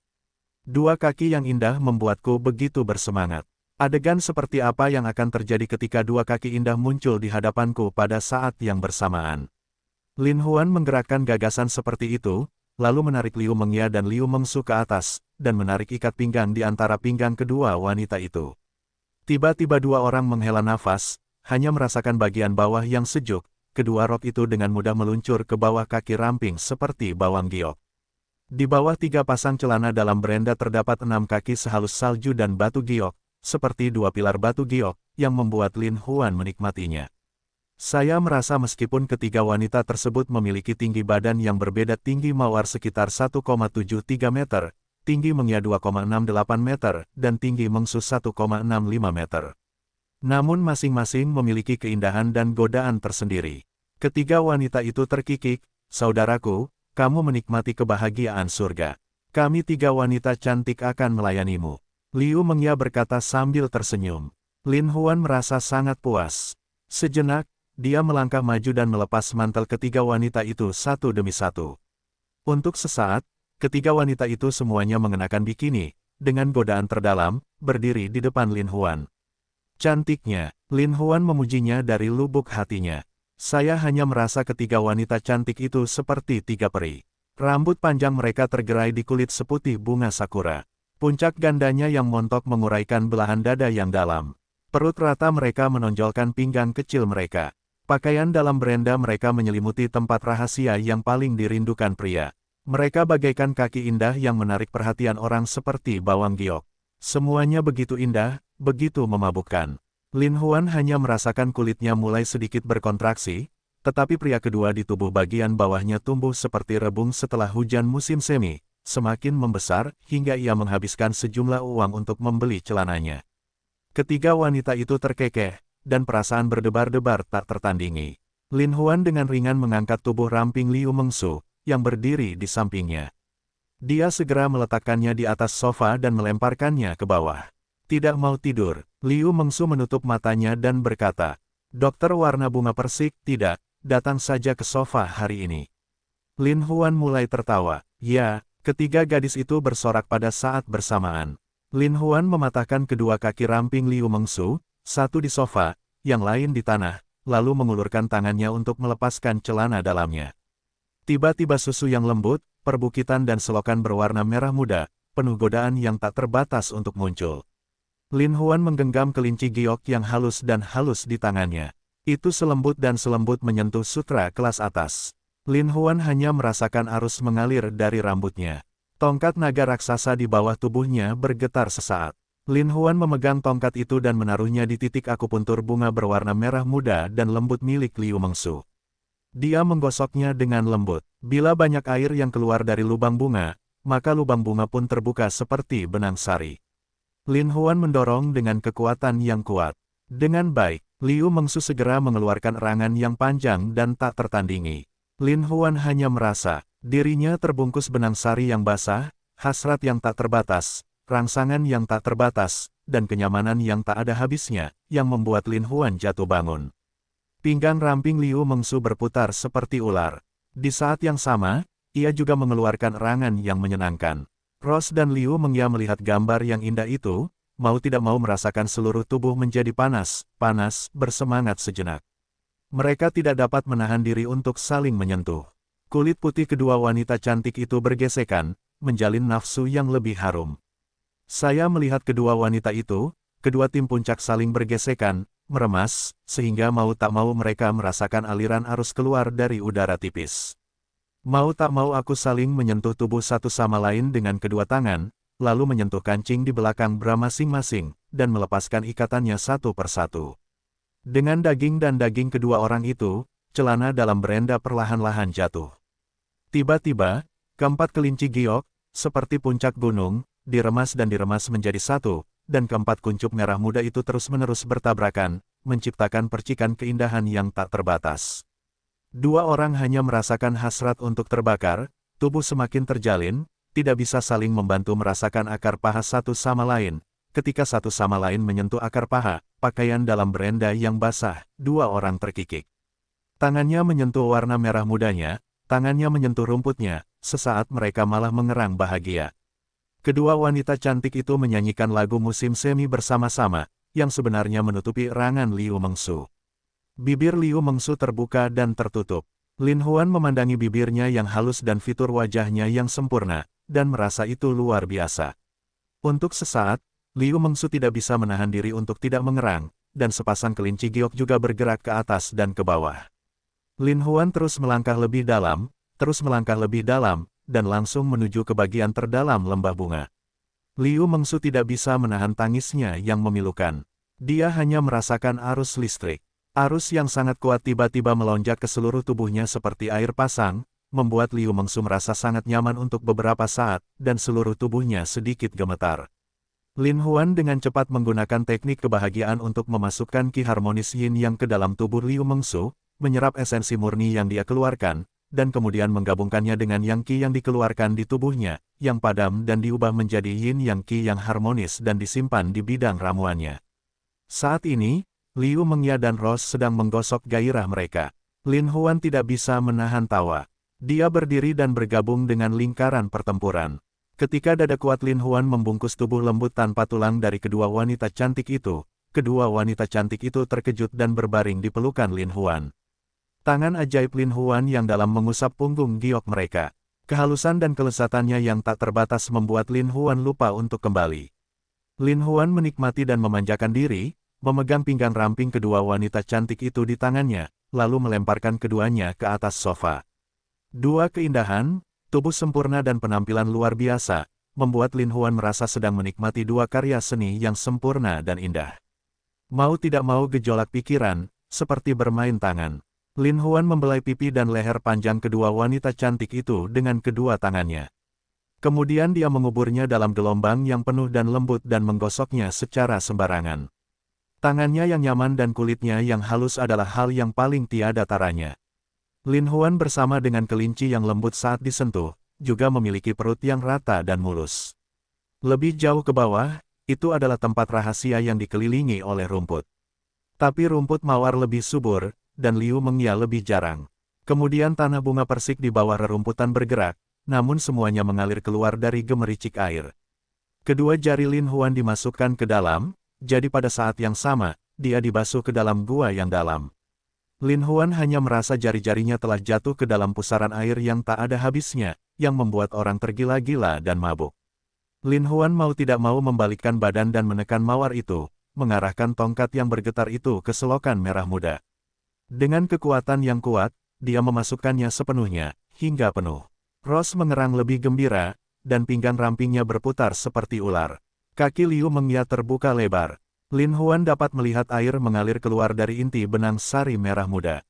2 kaki yang indah membuatku begitu bersemangat. Adegan seperti apa yang akan terjadi ketika 2 kaki indah muncul di hadapanku pada saat yang bersamaan? Lin Huan menggerakkan gagasan seperti itu, lalu menarik Liu Mengya dan Liu Mengsu ke atas, dan menarik ikat pinggang di antara pinggang kedua wanita itu. Tiba-tiba 2 orang menghela nafas, hanya merasakan bagian bawah yang sejuk, kedua rok itu dengan mudah meluncur ke bawah kaki ramping seperti bawang giok. Di bawah 3 pasang celana dalam berenda terdapat 6 kaki sehalus salju dan batu giok, seperti 2 pilar batu giok, yang membuat Lin Huan menikmatinya. Saya merasa meskipun ketiga wanita tersebut memiliki tinggi badan yang berbeda, tinggi mawar sekitar 1,73 meter, tinggi Mengya 2,68 meter, dan tinggi Mengsu 1,65 meter. Namun masing-masing memiliki keindahan dan godaan tersendiri. Ketiga wanita itu terkikik, "Saudaraku, kamu menikmati kebahagiaan surga. Kami 3 wanita cantik akan melayanimu." Liu Mengya berkata sambil tersenyum. Lin Huan merasa sangat puas. Sejenak, dia melangkah maju dan melepas mantel ketiga wanita itu satu demi satu. Untuk sesaat, ketiga wanita itu semuanya mengenakan bikini, dengan godaan terdalam, berdiri di depan Lin Huan. Cantiknya, Lin Huan memujinya dari lubuk hatinya. Saya hanya merasa ketiga wanita cantik itu seperti 3 peri. Rambut panjang mereka tergerai di kulit seputih bunga sakura. Puncak gandanya yang montok menguraikan belahan dada yang dalam. Perut rata mereka menonjolkan pinggang kecil mereka. Pakaian dalam berenda mereka menyelimuti tempat rahasia yang paling dirindukan pria. Mereka bagaikan kaki indah yang menarik perhatian orang seperti bawang giok. Semuanya begitu indah, begitu memabukkan. Lin Huan hanya merasakan kulitnya mulai sedikit berkontraksi, tetapi pria kedua di tubuh bagian bawahnya tumbuh seperti rebung setelah hujan musim semi, semakin membesar hingga ia menghabiskan sejumlah uang untuk membeli celananya. Ketiga wanita itu terkekeh, dan perasaan berdebar-debar tak tertandingi. Lin Huan dengan ringan mengangkat tubuh ramping Liu Mengsu, yang berdiri di sampingnya. Dia segera meletakkannya di atas sofa dan melemparkannya ke bawah. Tidak mau tidur, Liu Mengsu menutup matanya dan berkata, "Dokter warna bunga persik, tidak, datang saja ke sofa hari ini." Lin Huan mulai tertawa. Ya, ketiga gadis itu bersorak pada saat bersamaan. Lin Huan mematahkan kedua kaki ramping Liu Mengsu, satu di sofa, yang lain di tanah, lalu mengulurkan tangannya untuk melepaskan celana dalamnya. Tiba-tiba susu yang lembut, perbukitan dan selokan berwarna merah muda, penuh godaan yang tak terbatas untuk muncul. Lin Huan menggenggam kelinci giok yang halus dan halus di tangannya. Itu selembut dan selembut menyentuh sutra kelas atas. Lin Huan hanya merasakan arus mengalir dari rambutnya. Tongkat naga raksasa di bawah tubuhnya bergetar sesaat. Lin Huan memegang tongkat itu dan menaruhnya di titik akupuntur bunga berwarna merah muda dan lembut milik Liu Mengsu. Dia menggosoknya dengan lembut. Bila banyak air yang keluar dari lubang bunga, maka lubang bunga pun terbuka seperti benang sari. Lin Huan mendorong dengan kekuatan yang kuat. Dengan baik, Liu Mengsu segera mengeluarkan erangan yang panjang dan tak tertandingi. Lin Huan hanya merasa, dirinya terbungkus benang sari yang basah, hasrat yang tak terbatas, rangsangan yang tak terbatas, dan kenyamanan yang tak ada habisnya, yang membuat Lin Huan jatuh bangun. Pinggang ramping Liu Mengsu berputar seperti ular. Di saat yang sama, ia juga mengeluarkan erangan yang menyenangkan. Rose dan Liu Mengya melihat gambar yang indah itu, mau tidak mau merasakan seluruh tubuh menjadi panas, bersemangat sejenak. Mereka tidak dapat menahan diri untuk saling menyentuh. Kulit putih kedua wanita cantik itu bergesekan, menjalin nafsu yang lebih harum. Saya melihat kedua wanita itu, kedua tim puncak saling bergesekan, meremas, sehingga mau tak mau mereka merasakan aliran arus keluar dari udara tipis. Mau tak mau aku saling menyentuh tubuh satu sama lain dengan kedua tangan, lalu menyentuh kancing di belakang bra masing-masing, dan melepaskan ikatannya satu persatu. Dengan daging dan daging kedua orang itu, celana dalam berenda perlahan-lahan jatuh. Tiba-tiba, keempat kelinci giok, seperti puncak gunung, diremas dan diremas menjadi satu, dan keempat kuncup merah muda itu terus-menerus bertabrakan, menciptakan percikan keindahan yang tak terbatas. Dua orang hanya merasakan hasrat untuk terbakar, tubuh semakin terjalin, tidak bisa saling membantu merasakan akar paha satu sama lain. Ketika satu sama lain menyentuh akar paha, pakaian dalam berenda yang basah, dua orang terkikik. Tangannya menyentuh warna merah mudanya, tangannya menyentuh rumputnya, sesaat mereka malah mengerang bahagia. Kedua wanita cantik itu menyanyikan lagu musim semi bersama-sama, yang sebenarnya menutupi erangan Liu Mengsu. Bibir Liu Mengsu terbuka dan tertutup. Lin Huan memandangi bibirnya yang halus dan fitur wajahnya yang sempurna, dan merasa itu luar biasa. Untuk sesaat, Liu Mengsu tidak bisa menahan diri untuk tidak mengerang, dan sepasang kelinci giok juga bergerak ke atas dan ke bawah. Lin Huan terus melangkah lebih dalam, dan langsung menuju ke bagian terdalam lembah bunga. Liu Mengsu tidak bisa menahan tangisnya yang memilukan. Dia hanya merasakan arus listrik. Arus yang sangat kuat tiba-tiba melonjak ke seluruh tubuhnya seperti air pasang, membuat Liu Mengsu merasa sangat nyaman untuk beberapa saat, dan seluruh tubuhnya sedikit gemetar. Lin Huan dengan cepat menggunakan teknik kebahagiaan untuk memasukkan ki harmonis yin yang ke dalam tubuh Liu Mengsu, menyerap esensi murni yang dia keluarkan, dan kemudian menggabungkannya dengan yang qi yang dikeluarkan di tubuhnya, yang padam dan diubah menjadi yin yang qi yang harmonis dan disimpan di bidang ramuannya. Saat ini, Liu Mengya dan Rose sedang menggosok gairah mereka. Lin Huan tidak bisa menahan tawa. Dia berdiri dan bergabung dengan lingkaran pertempuran. Ketika dada kuat Lin Huan membungkus tubuh lembut tanpa tulang dari kedua wanita cantik itu, kedua wanita cantik itu terkejut dan berbaring di pelukan Lin Huan. Tangan ajaib Lin Huan yang dalam mengusap punggung giok mereka. Kehalusan dan kelezatannya yang tak terbatas membuat Lin Huan lupa untuk kembali. Lin Huan menikmati dan memanjakan diri, memegang pinggang ramping kedua wanita cantik itu di tangannya, lalu melemparkan keduanya ke atas sofa. Dua keindahan, tubuh sempurna dan penampilan luar biasa, membuat Lin Huan merasa sedang menikmati dua karya seni yang sempurna dan indah. Mau tidak mau gejolak pikiran, seperti bermain tangan. Lin Huan membelai pipi dan leher panjang kedua wanita cantik itu dengan kedua tangannya. Kemudian dia menguburnya dalam gelombang yang penuh dan lembut dan menggosoknya secara sembarangan. Tangannya yang nyaman dan kulitnya yang halus adalah hal yang paling tiada taranya. Lin Huan bersama dengan kelinci yang lembut saat disentuh, juga memiliki perut yang rata dan mulus. Lebih jauh ke bawah, itu adalah tempat rahasia yang dikelilingi oleh rumput. Tapi rumput mawar lebih subur, dan Liu Mengya lebih jarang. Kemudian tanah bunga persik di bawah rerumputan bergerak, namun semuanya mengalir keluar dari gemericik air. Kedua jari Lin Huan dimasukkan ke dalam, jadi pada saat yang sama, dia dibasuh ke dalam gua yang dalam. Lin Huan hanya merasa jari-jarinya telah jatuh ke dalam pusaran air yang tak ada habisnya, yang membuat orang tergila-gila dan mabuk. Lin Huan mau tidak mau membalikkan badan dan menekan mawar itu, mengarahkan tongkat yang bergetar itu ke selokan merah muda. Dengan kekuatan yang kuat, dia memasukkannya sepenuhnya, hingga penuh. Rose mengerang lebih gembira, dan pinggang rampingnya berputar seperti ular. Kaki Liu Mengya terbuka lebar. Lin Huan dapat melihat air mengalir keluar dari inti benang sari merah muda.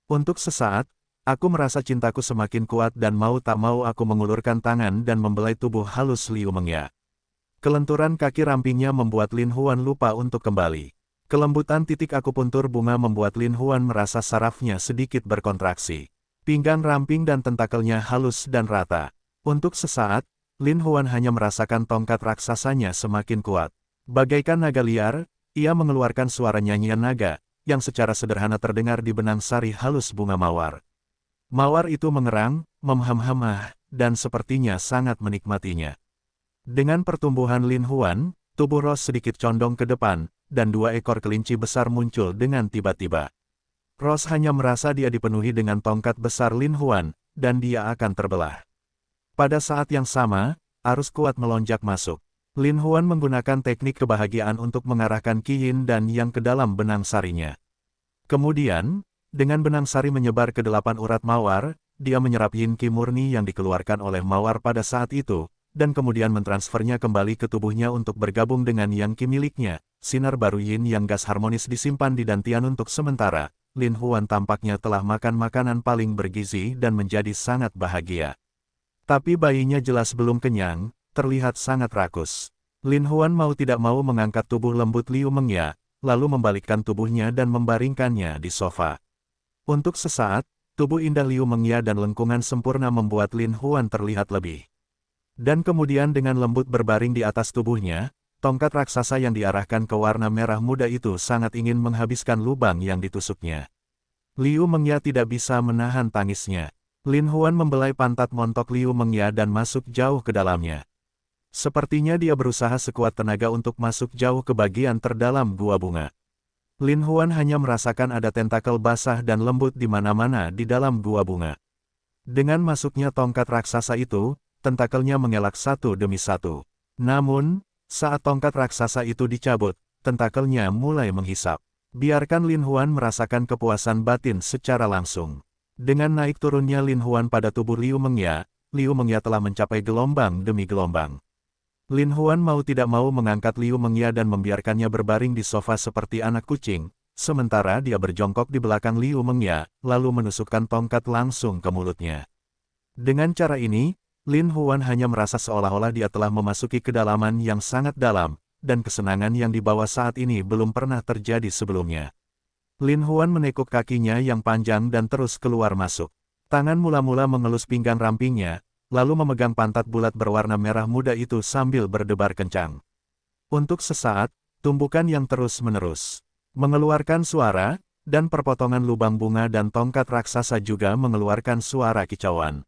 Untuk sesaat, aku merasa cintaku semakin kuat dan mau tak mau aku mengulurkan tangan dan membelai tubuh halus Liu Mengya. Kelenturan kaki rampingnya membuat Lin Huan lupa untuk kembali. Kelembutan titik akupuntur bunga membuat Lin Huan merasa sarafnya sedikit berkontraksi. Pinggang ramping dan tentakelnya halus dan rata. Untuk sesaat, Lin Huan hanya merasakan tongkat raksasanya semakin kuat. Bagaikan naga liar, ia mengeluarkan suara nyanyian naga, yang secara sederhana terdengar di benang sari halus bunga mawar. Mawar itu mengerang, memham-hamah, dan sepertinya sangat menikmatinya. Dengan pertumbuhan Lin Huan, tubuh Rose sedikit condong ke depan, dan dua ekor kelinci besar muncul dengan tiba-tiba. Rose hanya merasa dia dipenuhi dengan tongkat besar Lin Huan, dan dia akan terbelah. Pada saat yang sama, arus kuat melonjak masuk. Lin Huan menggunakan teknik kebahagiaan untuk mengarahkan Qi Yin dan Yang ke dalam benang sarinya. Kemudian, dengan benang sari menyebar ke 8 urat mawar, dia menyerap Yin Qi murni yang dikeluarkan oleh mawar pada saat itu, dan kemudian mentransfernya kembali ke tubuhnya untuk bergabung dengan Yang Qi miliknya. Sinar baru Yin Yang gas harmonis disimpan di dantian untuk sementara. Lin Huan tampaknya telah makan makanan paling bergizi dan menjadi sangat bahagia. Tapi bayinya jelas belum kenyang, terlihat sangat rakus. Lin Huan mau tidak mau mengangkat tubuh lembut Liu Mengya, lalu membalikkan tubuhnya dan membaringkannya di sofa. Untuk sesaat, tubuh indah Liu Mengya dan lengkungan sempurna membuat Lin Huan terlihat lebih. Dan kemudian dengan lembut berbaring di atas tubuhnya, tongkat raksasa yang diarahkan ke warna merah muda itu sangat ingin menghabiskan lubang yang ditusuknya. Liu Mengya tidak bisa menahan tangisnya. Lin Huan membelai pantat montok Liu Mengya dan masuk jauh ke dalamnya. Sepertinya dia berusaha sekuat tenaga untuk masuk jauh ke bagian terdalam gua bunga. Lin Huan hanya merasakan ada tentakel basah dan lembut di mana-mana di dalam gua bunga. Dengan masuknya tongkat raksasa itu, tentakelnya mengelak satu demi satu. Namun, saat tongkat raksasa itu dicabut, tentakelnya mulai menghisap. Biarkan Lin Huan merasakan kepuasan batin secara langsung. Dengan naik turunnya Lin Huan pada tubuh Liu Mengya telah mencapai gelombang demi gelombang. Lin Huan mau tidak mau mengangkat Liu Mengya dan membiarkannya berbaring di sofa seperti anak kucing, sementara dia berjongkok di belakang Liu Mengya, lalu menusukkan tongkat langsung ke mulutnya. Dengan cara ini, Lin Huan hanya merasa seolah-olah dia telah memasuki kedalaman yang sangat dalam, dan kesenangan yang dibawa saat ini belum pernah terjadi sebelumnya. Lin Huan menekuk kakinya yang panjang dan terus keluar masuk. Tangan mula-mula mengelus pinggang rampingnya, lalu memegang pantat bulat berwarna merah muda itu sambil berdebar kencang. Untuk sesaat, tumbukan yang terus-menerus mengeluarkan suara, dan perpotongan lubang bunga dan tongkat raksasa juga mengeluarkan suara kicauan.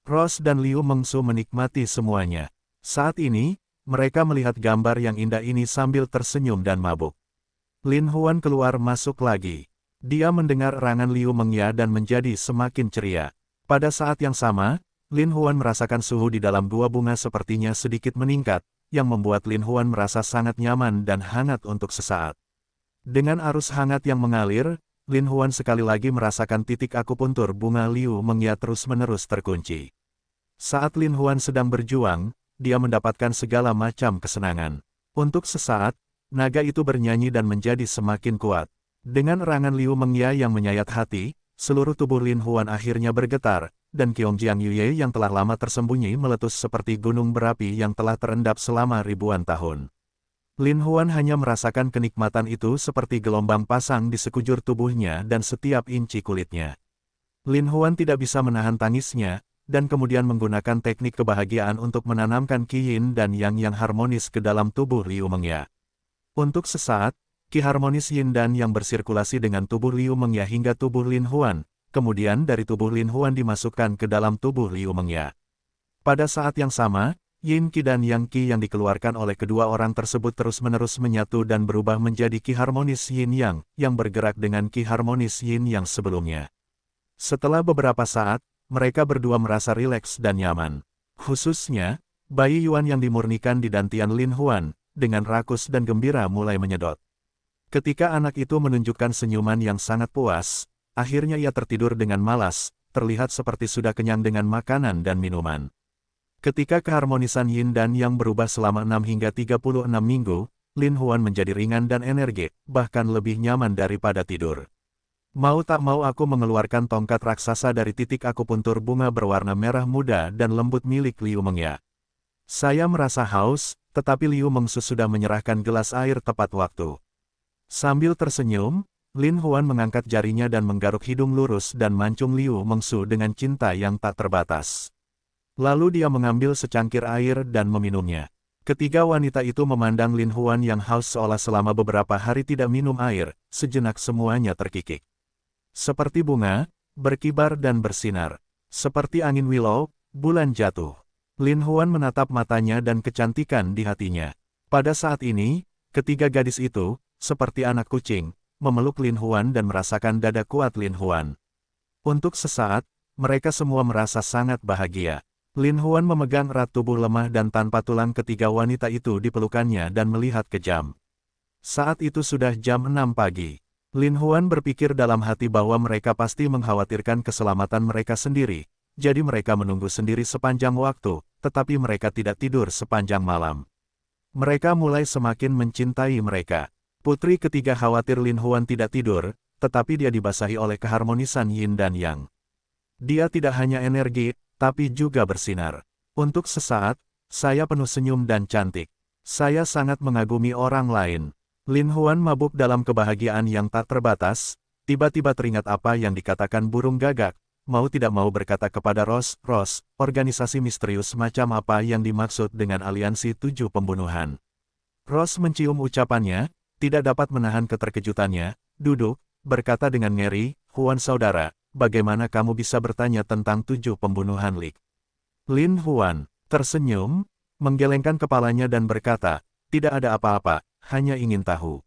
Rose dan Liu Mengsu menikmati semuanya. Saat ini, mereka melihat gambar yang indah ini sambil tersenyum dan mabuk. Lin Huan keluar masuk lagi. Dia mendengar erangan Liu Mengya dan menjadi semakin ceria. Pada saat yang sama, Lin Huan merasakan suhu di dalam gua bunga sepertinya sedikit meningkat, yang membuat Lin Huan merasa sangat nyaman dan hangat untuk sesaat. Dengan arus hangat yang mengalir, Lin Huan sekali lagi merasakan titik akupuntur bunga Liu Mengya terus-menerus terkunci. Saat Lin Huan sedang berjuang, dia mendapatkan segala macam kesenangan. Untuk sesaat, naga itu bernyanyi dan menjadi semakin kuat. Dengan erangan Liu Mengya yang menyayat hati, seluruh tubuh Lin Huan akhirnya bergetar, dan Qiongjiang Yuye yang telah lama tersembunyi meletus seperti gunung berapi yang telah terendap selama ribuan tahun. Lin Huan hanya merasakan kenikmatan itu seperti gelombang pasang di sekujur tubuhnya dan setiap inci kulitnya. Lin Huan tidak bisa menahan tangisnya, dan kemudian menggunakan teknik kebahagiaan untuk menanamkan Qi Yin dan Yang yang harmonis ke dalam tubuh Liu Mengya. Untuk sesaat, Qi harmonis Yin dan Yang bersirkulasi dengan tubuh Liu Mengya hingga tubuh Lin Huan, kemudian dari tubuh Lin Huan dimasukkan ke dalam tubuh Liu Mengya. Pada saat yang sama, Yin Qi dan Yang Qi yang dikeluarkan oleh kedua orang tersebut terus-menerus menyatu dan berubah menjadi Qi harmonis Yin Yang, yang bergerak dengan Qi harmonis Yin Yang sebelumnya. Setelah beberapa saat, mereka berdua merasa rileks dan nyaman. Khususnya, bayi Yuan yang dimurnikan di dantian Lin Huan, dengan rakus dan gembira mulai menyedot. Ketika anak itu menunjukkan senyuman yang sangat puas, akhirnya ia tertidur dengan malas, terlihat seperti sudah kenyang dengan makanan dan minuman. Ketika keharmonisan Yin dan Yang berubah selama 6 hingga 36 minggu, Lin Huan menjadi ringan dan energik, bahkan lebih nyaman daripada tidur. Mau tak mau aku mengeluarkan tongkat raksasa dari titik akupuntur bunga berwarna merah muda dan lembut milik Liu Mengya. Saya merasa haus, tetapi Liu Mengsu sudah menyerahkan gelas air tepat waktu. Sambil tersenyum, Lin Huan mengangkat jarinya dan menggaruk hidung lurus dan mancung Liu Mengsu dengan cinta yang tak terbatas. Lalu dia mengambil secangkir air dan meminumnya. Ketiga wanita itu memandang Lin Huan yang haus seolah selama beberapa hari tidak minum air, sejenak semuanya terkikik. Seperti bunga, berkibar dan bersinar. Seperti angin willow, bulan jatuh. Lin Huan menatap matanya dan kecantikan di hatinya. Pada saat ini, ketiga gadis itu, seperti anak kucing, memeluk Lin Huan dan merasakan dada kuat Lin Huan. Untuk sesaat, mereka semua merasa sangat bahagia. Lin Huan memegang erat tubuh lemah dan tanpa tulang ketiga wanita itu di pelukannya dan melihat ke jam. Saat itu sudah jam 6 pagi. Lin Huan berpikir dalam hati bahwa mereka pasti mengkhawatirkan keselamatan mereka sendiri, jadi mereka menunggu sendiri sepanjang waktu, tetapi mereka tidak tidur sepanjang malam. Mereka mulai semakin mencintai mereka. Putri ketiga khawatir Lin Huan tidak tidur, tetapi dia dibasahi oleh keharmonisan Yin dan Yang. Dia tidak hanya energi, tapi juga bersinar. Untuk sesaat, saya penuh senyum dan cantik. Saya sangat mengagumi orang lain. Lin Huan mabuk dalam kebahagiaan yang tak terbatas, tiba-tiba teringat apa yang dikatakan burung gagak, mau tidak mau berkata kepada Ross, organisasi misterius macam apa yang dimaksud dengan aliansi 7 pembunuhan. Ross mencium ucapannya, tidak dapat menahan keterkejutannya, duduk, berkata dengan ngeri, Huan saudara, bagaimana kamu bisa bertanya tentang 7 pembunuhan Lik? Lin Huan tersenyum, menggelengkan kepalanya dan berkata, tidak ada apa-apa, hanya ingin tahu.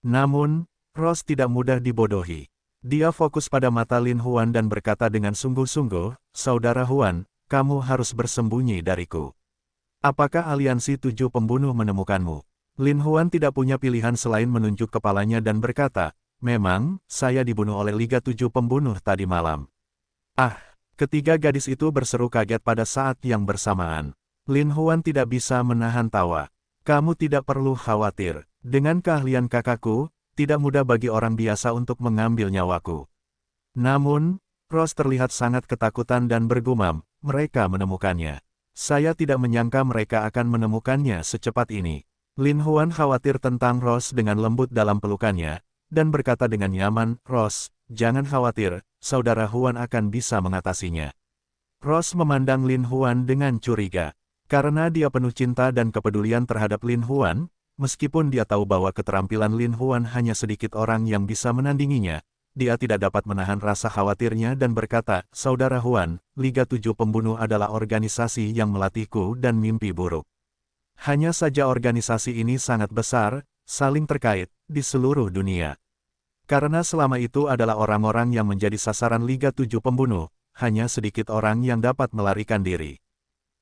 Namun, Ross tidak mudah dibodohi. Dia fokus pada mata Lin Huan dan berkata dengan sungguh-sungguh, saudara Huan, kamu harus bersembunyi dariku. Apakah aliansi 7 pembunuh menemukanmu? Lin Huan tidak punya pilihan selain menunjuk kepalanya dan berkata, memang, saya dibunuh oleh Liga 7 pembunuh tadi malam. Ah, ketiga gadis itu berseru kaget pada saat yang bersamaan. Lin Huan tidak bisa menahan tawa. Kamu tidak perlu khawatir. Dengan keahlian kakakku, tidak mudah bagi orang biasa untuk mengambil nyawaku. Namun, Ross terlihat sangat ketakutan dan bergumam, mereka menemukannya. Saya tidak menyangka mereka akan menemukannya secepat ini. Lin Huan khawatir tentang Ross dengan lembut dalam pelukannya, dan berkata dengan nyaman, Ross, jangan khawatir, saudara Huan akan bisa mengatasinya. Ross memandang Lin Huan dengan curiga. Karena dia penuh cinta dan kepedulian terhadap Lin Huan, meskipun dia tahu bahwa keterampilan Lin Huan hanya sedikit orang yang bisa menandinginya, dia tidak dapat menahan rasa khawatirnya dan berkata, saudara Huan, Liga 7 Pembunuh adalah organisasi yang melatihku dan mimpi buruk. Hanya saja organisasi ini sangat besar, saling terkait, di seluruh dunia. Karena selama itu adalah orang-orang yang menjadi sasaran Liga 7 Pembunuh, hanya sedikit orang yang dapat melarikan diri.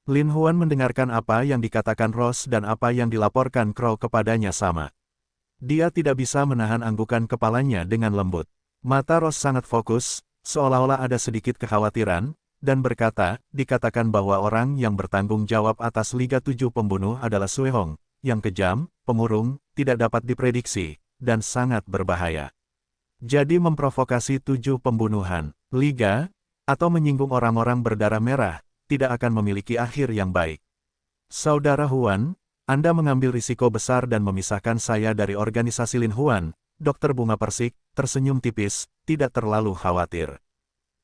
Lin Huan mendengarkan apa yang dikatakan Ross dan apa yang dilaporkan Crow kepadanya sama. Dia tidak bisa menahan anggukan kepalanya dengan lembut. Mata Ross sangat fokus, seolah-olah ada sedikit kekhawatiran, dan berkata, dikatakan bahwa orang yang bertanggung jawab atas Liga 7 pembunuh adalah Sue Hong, yang kejam, pemurung, tidak dapat diprediksi, dan sangat berbahaya. Jadi memprovokasi 7 pembunuhan, Liga, atau menyinggung orang-orang berdarah merah, tidak akan memiliki akhir yang baik. Saudara Huan, Anda mengambil risiko besar dan memisahkan saya dari organisasi Lin Huan. Dokter Bunga Persik tersenyum tipis, tidak terlalu khawatir.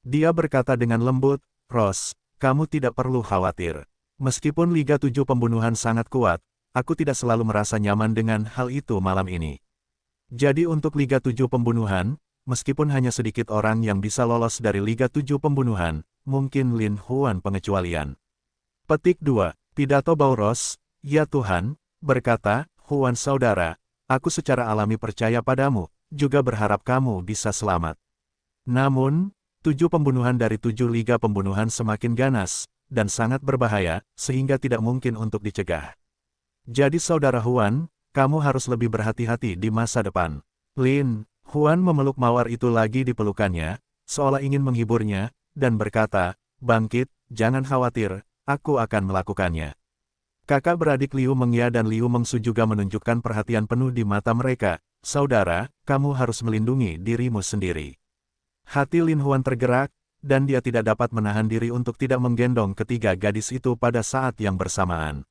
Dia berkata dengan lembut, Ross, kamu tidak perlu khawatir. Meskipun Liga 7 pembunuhan sangat kuat, aku tidak selalu merasa nyaman dengan hal itu malam ini. Jadi untuk Liga 7 pembunuhan, meskipun hanya sedikit orang yang bisa lolos dari Liga 7 pembunuhan, mungkin Lin Huan pengecualian. Petik 2. Pidato Bauros, ya Tuhan, berkata, Huan saudara, aku secara alami percaya padamu, juga berharap kamu bisa selamat. Namun, 7 pembunuhan dari 7 liga pembunuhan semakin ganas, dan sangat berbahaya, sehingga tidak mungkin untuk dicegah. Jadi saudara Huan, kamu harus lebih berhati-hati di masa depan. Lin Huan memeluk mawar itu lagi di pelukannya, seolah ingin menghiburnya, dan berkata, bangkit, jangan khawatir, aku akan melakukannya. Kakak beradik Liu Mengya dan Liu Mengsu juga menunjukkan perhatian penuh di mata mereka. Saudara, kamu harus melindungi dirimu sendiri. Hati Lin Huan tergerak, dan dia tidak dapat menahan diri untuk tidak menggendong ketiga gadis itu pada saat yang bersamaan.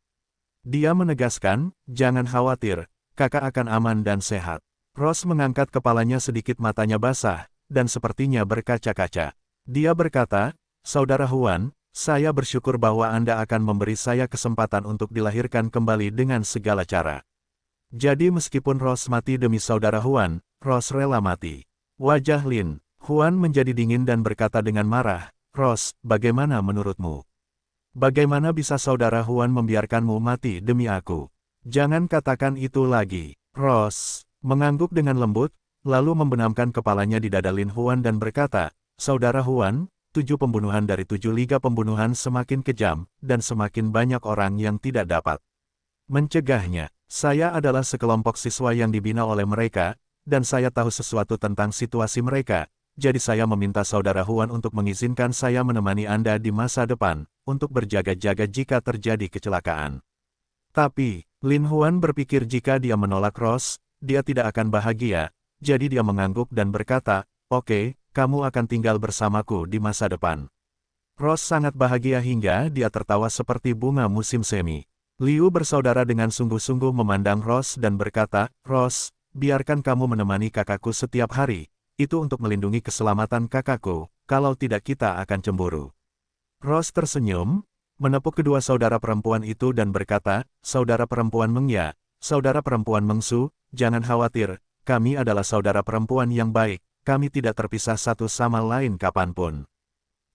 Dia menegaskan, jangan khawatir, kakak akan aman dan sehat. Ross mengangkat kepalanya sedikit, matanya basah, dan sepertinya berkaca-kaca. Dia berkata, Saudara Huan, saya bersyukur bahwa Anda akan memberi saya kesempatan untuk dilahirkan kembali dengan segala cara. Jadi meskipun Ross mati demi saudara Huan, Ross rela mati. Wajah Lin Huan menjadi dingin dan berkata dengan marah, Ross, bagaimana menurutmu? Bagaimana bisa saudara Huan membiarkanmu mati demi aku? Jangan katakan itu lagi. Ross mengangguk dengan lembut, lalu membenamkan kepalanya di dada Lin Huan dan berkata, Saudara Huan, 7 pembunuhan dari 7 liga pembunuhan semakin kejam, dan semakin banyak orang yang tidak dapat mencegahnya. Saya adalah sekelompok siswa yang dibina oleh mereka, dan saya tahu sesuatu tentang situasi mereka, jadi saya meminta Saudara Huan untuk mengizinkan saya menemani Anda di masa depan, untuk berjaga-jaga jika terjadi kecelakaan. Tapi, Lin Huan berpikir jika dia menolak Ross, dia tidak akan bahagia, jadi dia mengangguk dan berkata, oke, kamu akan tinggal bersamaku di masa depan. Ross sangat bahagia hingga dia tertawa seperti bunga musim semi. Liu bersaudara dengan sungguh-sungguh memandang Ross dan berkata, Ross, biarkan kamu menemani kakakku setiap hari, itu untuk melindungi keselamatan kakakku, kalau tidak kita akan cemburu. Ross tersenyum, menepuk kedua saudara perempuan itu dan berkata, Saudara perempuan Mengya, saudara perempuan Mengsu, jangan khawatir, kami adalah saudara perempuan yang baik. Kami tidak terpisah satu sama lain kapanpun.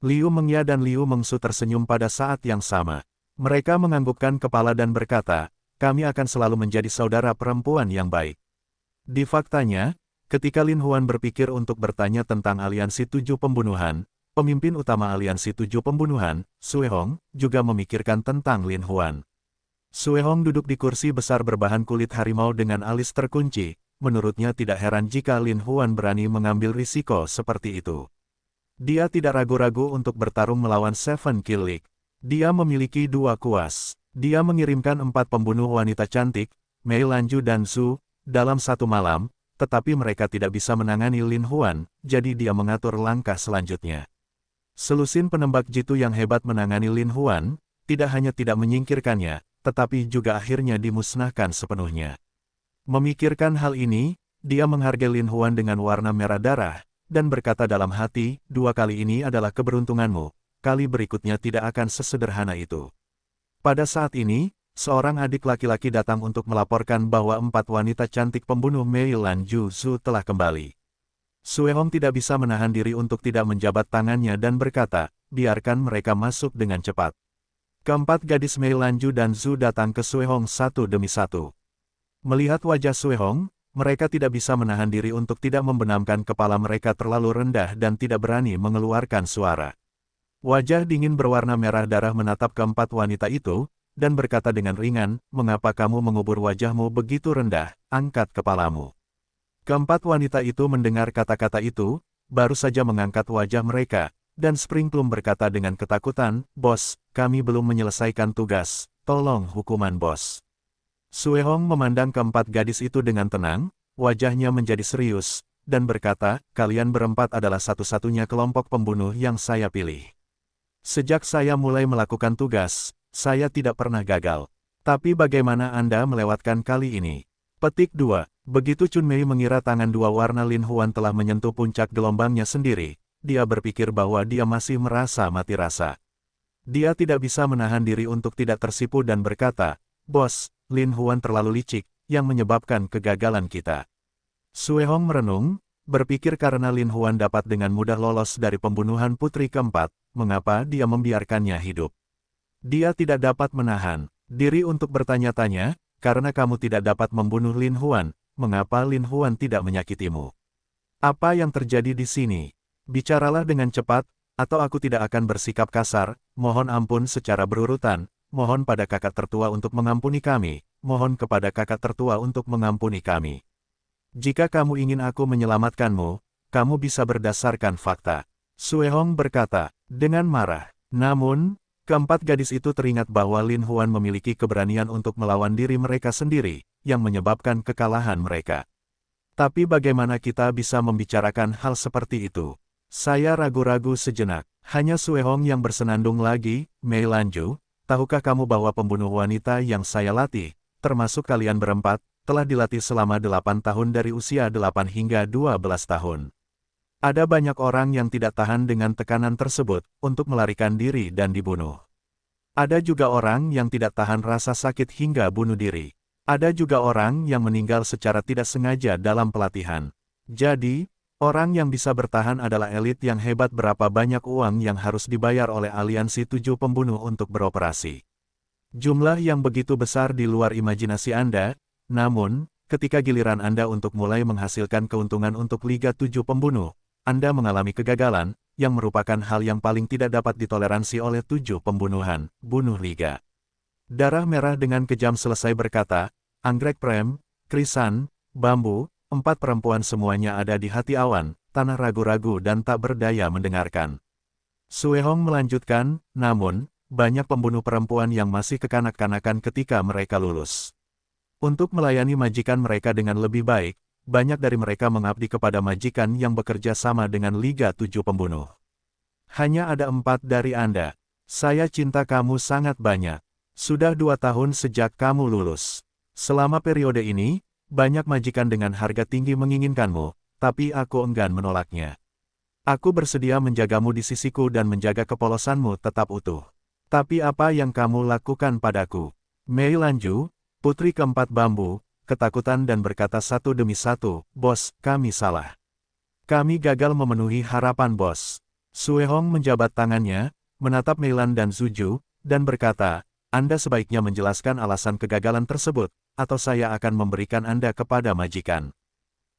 Liu Mengya dan Liu Mengsu tersenyum pada saat yang sama. Mereka menganggukkan kepala dan berkata, kami akan selalu menjadi saudara perempuan yang baik. Di faktanya, ketika Lin Huan berpikir untuk bertanya tentang aliansi 7 pembunuhan, pemimpin utama aliansi 7 pembunuhan, Sue Hong, juga memikirkan tentang Lin Huan. Sue Hong duduk di kursi besar berbahan kulit harimau dengan alis terkunci. Menurutnya tidak heran jika Lin Huan berani mengambil risiko seperti itu. Dia tidak ragu-ragu untuk bertarung melawan Seven Kill League. Dia memiliki 2 kuas. Dia mengirimkan 4 pembunuh wanita cantik, Mei Lanju dan Zhu, dalam satu malam, tetapi mereka tidak bisa menangani Lin Huan, jadi dia mengatur langkah selanjutnya. Selusin penembak jitu yang hebat menangani Lin Huan, tidak hanya tidak menyingkirkannya, tetapi juga akhirnya dimusnahkan sepenuhnya. Memikirkan hal ini, dia menghargai Lin Huan dengan warna merah darah, dan berkata dalam hati, 2 kali ini adalah keberuntunganmu, kali berikutnya tidak akan sesederhana itu. Pada saat ini, seorang adik laki-laki datang untuk melaporkan bahwa 4 wanita cantik pembunuh Mei Lanju Zhu telah kembali. Sue Hong tidak bisa menahan diri untuk tidak menjabat tangannya dan berkata, biarkan mereka masuk dengan cepat. Keempat gadis Mei Lanju dan Zhu datang ke Sue Hong satu demi satu. Melihat wajah Sue Hong, mereka tidak bisa menahan diri untuk tidak membenamkan kepala mereka terlalu rendah dan tidak berani mengeluarkan suara. Wajah dingin berwarna merah darah menatap keempat wanita itu, dan berkata dengan ringan, "Mengapa kamu mengubur wajahmu begitu rendah? Angkat kepalamu." Keempat wanita itu mendengar kata-kata itu, baru saja mengangkat wajah mereka, dan Springplum berkata dengan ketakutan, "Bos, kami belum menyelesaikan tugas, tolong hukuman bos." Suehong memandang keempat gadis itu dengan tenang, wajahnya menjadi serius, dan berkata, "Kalian berempat adalah satu-satunya kelompok pembunuh yang saya pilih. Sejak saya mulai melakukan tugas, saya tidak pernah gagal. Tapi bagaimana Anda melewatkan kali ini?" Petik 2. Begitu Chun Mei mengira tangan dua warna Lin Huan telah menyentuh puncak gelombangnya sendiri, dia berpikir bahwa dia masih merasa mati rasa. Dia tidak bisa menahan diri untuk tidak tersipu dan berkata, "Bos, Lin Huan terlalu licik, yang menyebabkan kegagalan kita." Suehong merenung, berpikir karena Lin Huan dapat dengan mudah lolos dari pembunuhan putri keempat, mengapa dia membiarkannya hidup. Dia tidak dapat menahan diri untuk bertanya-tanya, karena kamu tidak dapat membunuh Lin Huan, mengapa Lin Huan tidak menyakitimu? Apa yang terjadi di sini? Bicaralah dengan cepat, atau aku tidak akan bersikap kasar, mohon ampun secara berurutan, mohon pada kakak tertua untuk mengampuni kami, mohon kepada kakak tertua untuk mengampuni kami. Jika kamu ingin aku menyelamatkanmu, kamu bisa berdasarkan fakta. Suehong berkata, dengan marah. Namun, keempat gadis itu teringat bahwa Lin Huan memiliki keberanian untuk melawan diri mereka sendiri, yang menyebabkan kekalahan mereka. Tapi bagaimana kita bisa membicarakan hal seperti itu? Saya ragu-ragu sejenak. Hanya Suehong yang bersenandung lagi, "Mei Lanju, tahukah kamu bahwa pembunuh wanita yang saya latih, termasuk kalian berempat, telah dilatih selama 8 tahun dari usia 8 hingga 12 tahun. Ada banyak orang yang tidak tahan dengan tekanan tersebut, untuk melarikan diri dan dibunuh. Ada juga orang yang tidak tahan rasa sakit hingga bunuh diri. Ada juga orang yang meninggal secara tidak sengaja dalam pelatihan. Jadi, orang yang bisa bertahan adalah elit yang hebat. Berapa banyak uang yang harus dibayar oleh aliansi 7 pembunuh untuk beroperasi? Jumlah yang begitu besar di luar imajinasi Anda, namun, ketika giliran Anda untuk mulai menghasilkan keuntungan untuk Liga 7 pembunuh, Anda mengalami kegagalan, yang merupakan hal yang paling tidak dapat ditoleransi oleh 7 pembunuhan, bunuh Liga. Darah Merah dengan kejam selesai berkata, "Anggrek Prem, Krisan, Bambu, 4 perempuan semuanya ada di hati awan, tanah ragu-ragu dan tak berdaya mendengarkan." Suehong melanjutkan, "Namun, banyak pembunuh perempuan yang masih kekanak-kanakan ketika mereka lulus. Untuk melayani majikan mereka dengan lebih baik, banyak dari mereka mengabdi kepada majikan yang bekerja sama dengan Liga 7 pembunuh. Hanya ada 4 dari Anda. Saya cinta kamu sangat banyak. Sudah 2 tahun sejak kamu lulus. Selama periode ini, banyak majikan dengan harga tinggi menginginkanmu, tapi aku enggan menolaknya. Aku bersedia menjagamu di sisiku dan menjaga kepolosanmu tetap utuh. Tapi apa yang kamu lakukan padaku?" Mei Lanju, putri keempat Bambu, ketakutan dan berkata satu demi satu, "Bos, kami salah. Kami gagal memenuhi harapan bos." Suehong menjabat tangannya, menatap Meilan dan Zuju, dan berkata, "Anda sebaiknya menjelaskan alasan kegagalan tersebut, atau saya akan memberikan Anda kepada majikan."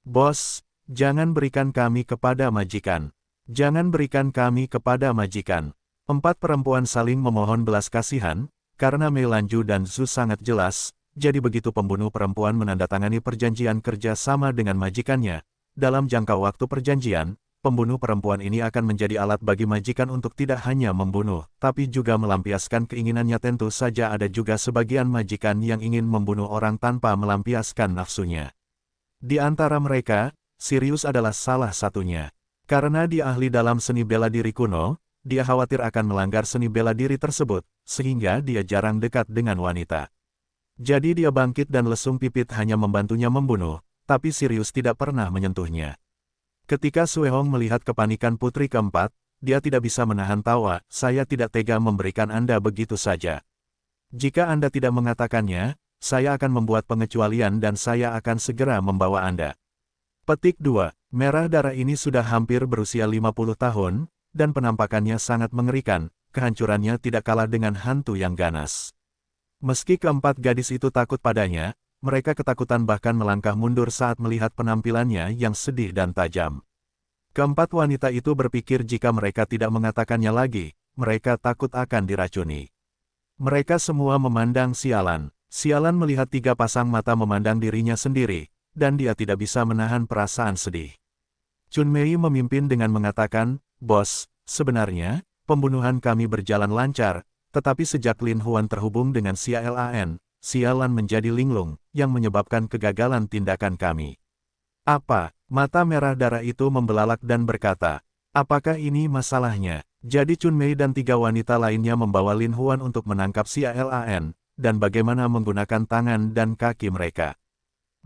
"Bos, jangan berikan kami kepada majikan. Jangan berikan kami kepada majikan." 4 perempuan saling memohon belas kasihan, karena Mei Lanju dan Zhu sangat jelas. Jadi begitu pembunuh perempuan menandatangani perjanjian kerja sama dengan majikannya, dalam jangka waktu perjanjian, pembunuh perempuan ini akan menjadi alat bagi majikan untuk tidak hanya membunuh, tapi juga melampiaskan keinginannya. Tentu saja ada juga sebagian majikan yang ingin membunuh orang tanpa melampiaskan nafsunya. Di antara mereka, Sirius adalah salah satunya. Karena dia ahli dalam seni bela diri kuno, dia khawatir akan melanggar seni bela diri tersebut, sehingga dia jarang dekat dengan wanita. Jadi dia bangkit dan lesung pipit hanya membantunya membunuh, tapi Sirius tidak pernah menyentuhnya. Ketika Suehong melihat kepanikan putri keempat, dia tidak bisa menahan tawa. "Saya tidak tega memberikan Anda begitu saja. Jika Anda tidak mengatakannya, saya akan membuat pengecualian dan saya akan segera membawa Anda." Petik 2. Merah darah ini sudah hampir berusia 50 tahun, dan penampakannya sangat mengerikan, kehancurannya tidak kalah dengan hantu yang ganas. Meski keempat gadis itu takut padanya, mereka ketakutan bahkan melangkah mundur saat melihat penampilannya yang sedih dan tajam. Keempat wanita itu berpikir jika mereka tidak mengatakannya lagi, mereka takut akan diracuni. Mereka semua memandang Sialan. Sialan melihat 3 pasang mata memandang dirinya sendiri, dan dia tidak bisa menahan perasaan sedih. Chunmei memimpin dengan mengatakan, "Bos, sebenarnya, pembunuhan kami berjalan lancar, tetapi sejak Lin Huan terhubung dengan Sialan, Sialan menjadi linglung, yang menyebabkan kegagalan tindakan kami." "Apa?" Mata merah darah itu membelalak dan berkata, "Apakah ini masalahnya?" Jadi Chunmei dan 3 wanita lainnya membawa Lin Huan untuk menangkap Sialan, dan bagaimana menggunakan tangan dan kaki mereka.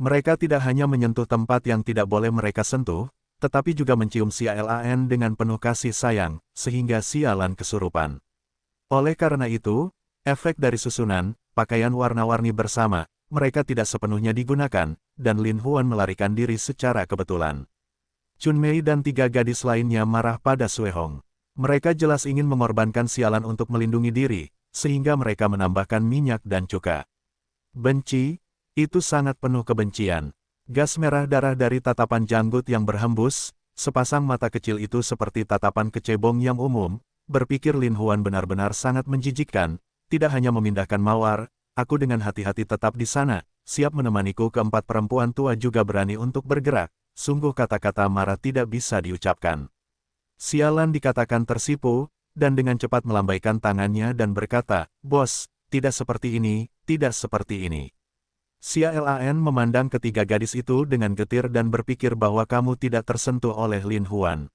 Mereka tidak hanya menyentuh tempat yang tidak boleh mereka sentuh, tetapi juga mencium Sialan dengan penuh kasih sayang, sehingga Sialan kesurupan. Oleh karena itu, efek dari susunan, pakaian warna-warni bersama, mereka tidak sepenuhnya digunakan, dan Lin Huan melarikan diri secara kebetulan. Chunmei dan 3 gadis lainnya marah pada Suehong. Mereka jelas ingin mengorbankan Sialan untuk melindungi diri, sehingga mereka menambahkan minyak dan cuka. Benci, itu sangat penuh kebencian. Gas merah darah dari tatapan janggut yang berhembus, sepasang mata kecil itu seperti tatapan kecebong yang umum, berpikir Lin Huan benar-benar sangat menjijikkan, tidak hanya memindahkan mawar, aku dengan hati-hati tetap di sana, siap menemaniku. Keempat perempuan tua juga berani untuk bergerak, sungguh kata-kata marah tidak bisa diucapkan. Sialan dikatakan tersipu, dan dengan cepat melambaikan tangannya dan berkata, "Bos, tidak seperti ini, tidak seperti ini." Sialan memandang ketiga gadis itu dengan getir dan berpikir bahwa kamu tidak tersentuh oleh Lin Huan.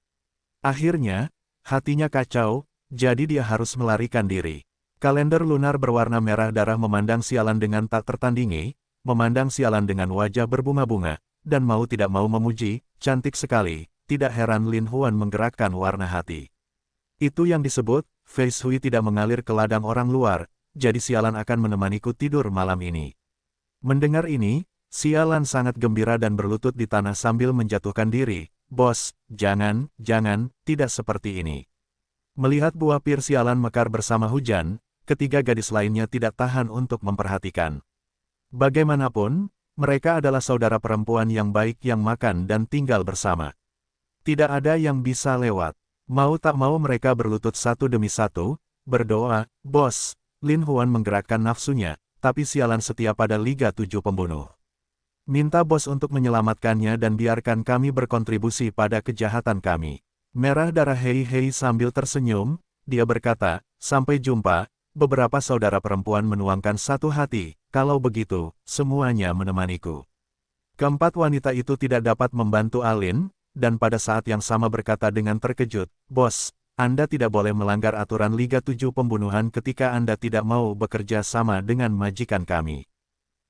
Akhirnya, hatinya kacau, jadi dia harus melarikan diri. Kalender lunar berwarna merah darah memandang Sialan dengan tak tertandingi, memandang Sialan dengan wajah berbunga-bunga, dan mau tidak mau memuji, "Cantik sekali." Tidak heran Lin Huan menggerakkan warna hati. Itu yang disebut, Fei Shui tidak mengalir ke ladang orang luar, jadi Sialan akan menemaniku tidur malam ini. Mendengar ini, Sialan sangat gembira dan berlutut di tanah sambil menjatuhkan diri. "Bos, jangan, tidak seperti ini." Melihat buah pir Sialan mekar bersama hujan, ketiga gadis lainnya tidak tahan untuk memperhatikan. Bagaimanapun, mereka adalah saudara perempuan yang baik yang makan dan tinggal bersama. Tidak ada yang bisa lewat. Mau tak mau mereka berlutut satu demi satu, berdoa, "Bos." Lin Huan menggerakkan nafsunya, tapi Sialan setia pada Liga 7 Pembunuh. "Minta bos untuk menyelamatkannya dan biarkan kami berkontribusi pada kejahatan kami." Merah darah Hei sambil tersenyum, dia berkata, "Sampai jumpa." Beberapa saudara perempuan menuangkan satu hati, "Kalau begitu, semuanya menemaniku." Keempat wanita itu tidak dapat membantu Alin, dan pada saat yang sama berkata dengan terkejut, "Bos, Anda tidak boleh melanggar aturan Liga 7 Pembunuhan ketika Anda tidak mau bekerja sama dengan majikan kami."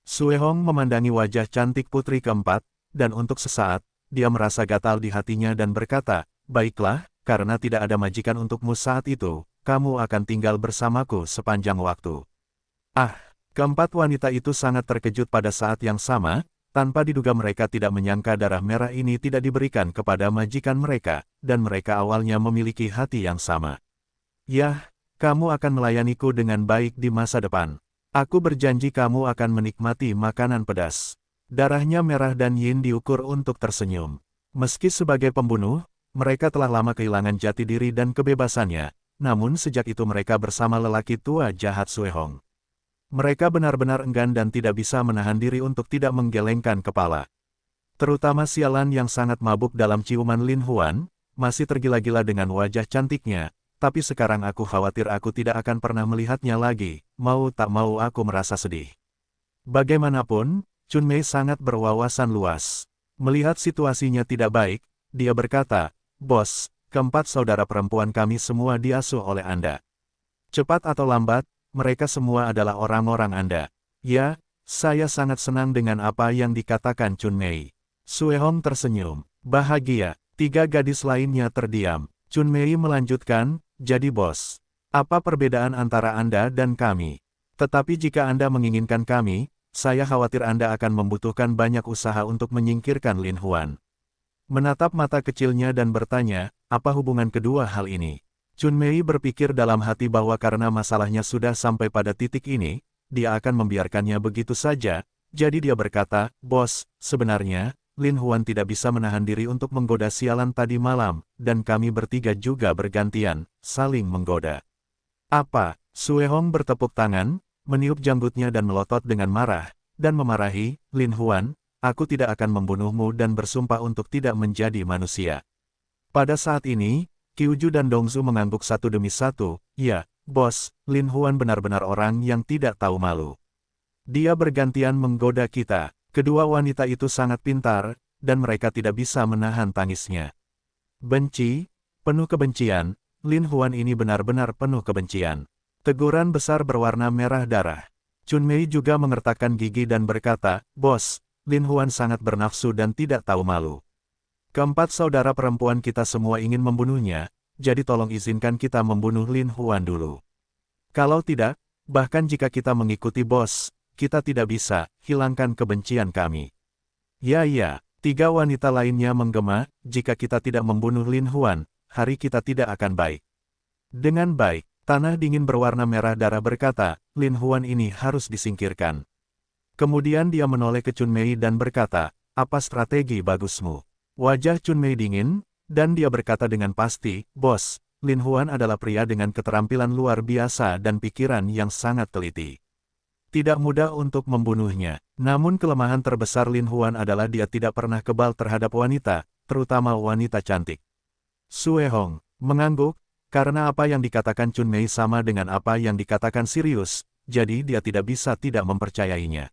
Suehong memandangi wajah cantik putri keempat, dan untuk sesaat, dia merasa gatal di hatinya dan berkata, "Baiklah, karena tidak ada majikan untukmu saat itu, kamu akan tinggal bersamaku sepanjang waktu." Keempat wanita itu sangat terkejut pada saat yang sama. Tanpa diduga mereka tidak menyangka darah merah ini tidak diberikan kepada majikan mereka, dan mereka awalnya memiliki hati yang sama. "Yah, kamu akan melayaniku dengan baik di masa depan. Aku berjanji kamu akan menikmati makanan pedas." Darahnya merah dan Yin diukur untuk tersenyum. Meski sebagai pembunuh, mereka telah lama kehilangan jati diri dan kebebasannya, namun sejak itu mereka bersama lelaki tua jahat Suehong. Mereka benar-benar enggan dan tidak bisa menahan diri untuk tidak menggelengkan kepala. Terutama Sialan yang sangat mabuk dalam ciuman Lin Huan, masih tergila-gila dengan wajah cantiknya, tapi sekarang aku khawatir aku tidak akan pernah melihatnya lagi, mau tak mau aku merasa sedih. Bagaimanapun, Chunmei sangat berwawasan luas. Melihat situasinya tidak baik, dia berkata, "Bos, keempat saudara perempuan kami semua diasuh oleh Anda. Cepat atau lambat, mereka semua adalah orang-orang Anda." "Ya, saya sangat senang dengan apa yang dikatakan Chunmei." Suehong tersenyum. Bahagia. 3 gadis lainnya terdiam. Chunmei melanjutkan, "Jadi bos, apa perbedaan antara Anda dan kami? Tetapi jika Anda menginginkan kami, saya khawatir Anda akan membutuhkan banyak usaha untuk menyingkirkan Lin Huan." Menatap mata kecilnya dan bertanya, "Apa hubungan kedua hal ini?" Chunmei berpikir dalam hati bahwa karena masalahnya sudah sampai pada titik ini, dia akan membiarkannya begitu saja, jadi dia berkata, "Bos, sebenarnya, Lin Huan tidak bisa menahan diri untuk menggoda Sialan tadi malam, dan kami bertiga juga bergantian, saling menggoda." "Apa?" Suehong bertepuk tangan, meniup janggutnya dan melotot dengan marah, dan memarahi, Lin Huan, aku tidak akan membunuhmu dan bersumpah untuk tidak menjadi manusia. Pada saat ini, Qiuju dan Dongzu mengangguk satu demi satu, ya, bos, Lin Huan benar-benar orang yang tidak tahu malu. Dia bergantian menggoda kita. Kedua wanita itu sangat pintar, dan mereka tidak bisa menahan tangisnya. Benci, penuh kebencian, Lin Huan ini benar-benar penuh kebencian. Teguran besar berwarna merah darah. Chun Mei juga mengertakkan gigi dan berkata, bos, Lin Huan sangat bernafsu dan tidak tahu malu. Keempat saudara perempuan kita semua ingin membunuhnya, jadi tolong izinkan kita membunuh Lin Huan dulu. Kalau tidak, bahkan jika kita mengikuti bos, kita tidak bisa hilangkan kebencian kami. Ya, tiga wanita lainnya menggema, jika kita tidak membunuh Lin Huan, hari kita tidak akan baik. Dengan baik, tanah dingin berwarna merah darah berkata, Lin Huan ini harus disingkirkan. Kemudian dia menoleh ke Chun Mei dan berkata, apa strategi bagusmu? Wajah Chun Mei dingin, dan dia berkata dengan pasti, bos, Lin Huan adalah pria dengan keterampilan luar biasa dan pikiran yang sangat teliti. Tidak mudah untuk membunuhnya, namun kelemahan terbesar Lin Huan adalah dia tidak pernah kebal terhadap wanita, terutama wanita cantik. Suehong mengangguk, karena apa yang dikatakan Chun Mei sama dengan apa yang dikatakan Sirius, jadi dia tidak bisa tidak mempercayainya.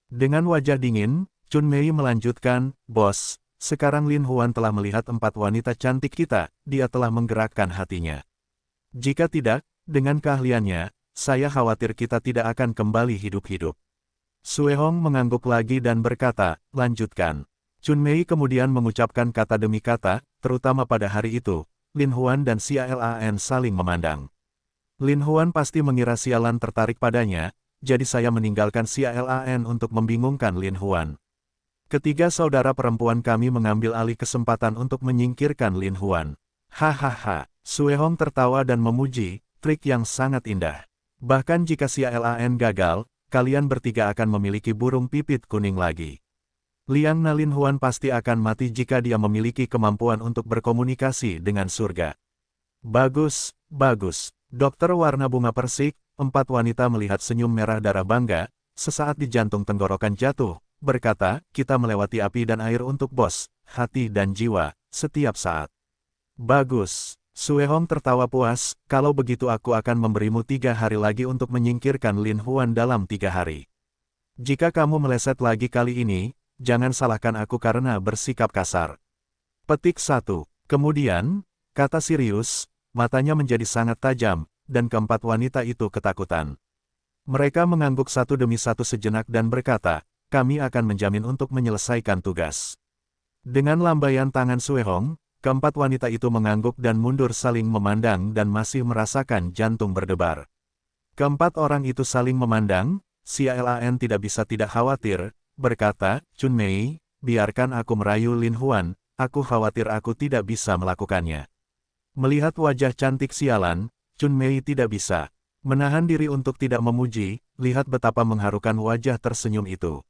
Dengan wajah dingin, Chun Mei melanjutkan, bos, sekarang Lin Huan telah melihat 4 wanita cantik kita, dia telah menggerakkan hatinya. Jika tidak, dengan keahliannya, saya khawatir kita tidak akan kembali hidup-hidup. Suehong mengangguk lagi dan berkata, lanjutkan. Chun Mei kemudian mengucapkan kata demi kata, terutama pada hari itu, Lin Huan dan Sialan saling memandang. Lin Huan pasti mengira Sialan tertarik padanya, jadi saya meninggalkan Sialan untuk membingungkan Lin Huan. Ketiga saudara perempuan kami mengambil alih kesempatan untuk menyingkirkan Lin Huan. Hahaha, Suehong tertawa dan memuji, trik yang sangat indah. Bahkan jika Sialan gagal, kalian bertiga akan memiliki burung pipit kuning lagi. Liang Na Lin Huan pasti akan mati jika dia memiliki kemampuan untuk berkomunikasi dengan surga. Bagus, bagus. Dokter warna bunga persik, 4 wanita melihat senyum merah darah bangga, sesaat di jantung tenggorokan jatuh, berkata, kita melewati api dan air untuk bos, hati dan jiwa, setiap saat. Bagus. Suehong tertawa puas, kalau begitu aku akan memberimu 3 hari lagi untuk menyingkirkan Lin Huan dalam 3 hari. Jika kamu meleset lagi kali ini, jangan salahkan aku karena bersikap kasar. Petik 1. Kemudian, kata Sirius, matanya menjadi sangat tajam, dan keempat wanita itu ketakutan. Mereka mengangguk satu demi satu sejenak dan berkata, kami akan menjamin untuk menyelesaikan tugas. Dengan lambaian tangan Suehong, keempat wanita itu mengangguk dan mundur saling memandang dan masih merasakan jantung berdebar. Keempat orang itu saling memandang, Sialan tidak bisa tidak khawatir, berkata, Chun Mei, biarkan aku merayu Lin Huan, aku khawatir aku tidak bisa melakukannya. Melihat wajah cantik Sialan, Chun Mei tidak bisa menahan diri untuk tidak memuji, lihat betapa mengharukan wajah tersenyum itu.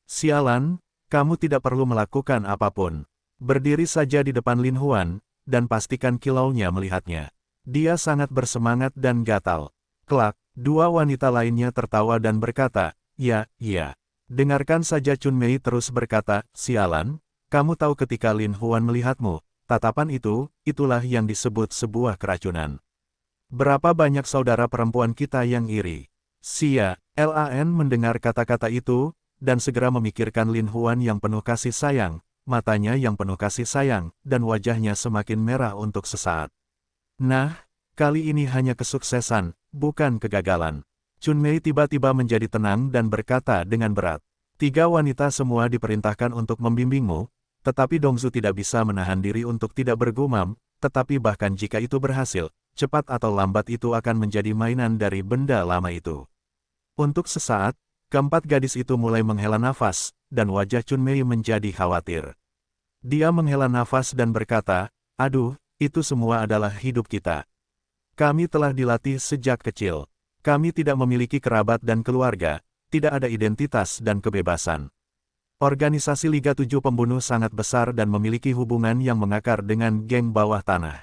Sialan, kamu tidak perlu melakukan apapun. Berdiri saja di depan Lin Huan, dan pastikan kilaunya melihatnya. Dia sangat bersemangat dan gatal. Kelak, 2 wanita lainnya tertawa dan berkata, ya. Dengarkan saja Chun Mei terus berkata, Sialan, kamu tahu ketika Lin Huan melihatmu, tatapan itu, itulah yang disebut sebuah keracunan. Berapa banyak saudara perempuan kita yang iri. Sialan mendengar kata-kata itu, dan segera memikirkan Lin Huan yang penuh kasih sayang, matanya yang penuh kasih sayang, dan wajahnya semakin merah untuk sesaat. Nah, kali ini hanya kesuksesan, bukan kegagalan. Chun Mei tiba-tiba menjadi tenang dan berkata dengan berat. 3 wanita semua diperintahkan untuk membimbingmu, tetapi Dongzu tidak bisa menahan diri untuk tidak bergumam, tetapi bahkan jika itu berhasil, cepat atau lambat itu akan menjadi mainan dari benda lama itu. Untuk sesaat, keempat gadis itu mulai menghela nafas, dan wajah Chun Mei menjadi khawatir. Dia menghela nafas dan berkata, aduh, itu semua adalah hidup kita. Kami telah dilatih sejak kecil. Kami tidak memiliki kerabat dan keluarga, tidak ada identitas dan kebebasan. Organisasi Liga 7 Pembunuh sangat besar dan memiliki hubungan yang mengakar dengan geng bawah tanah.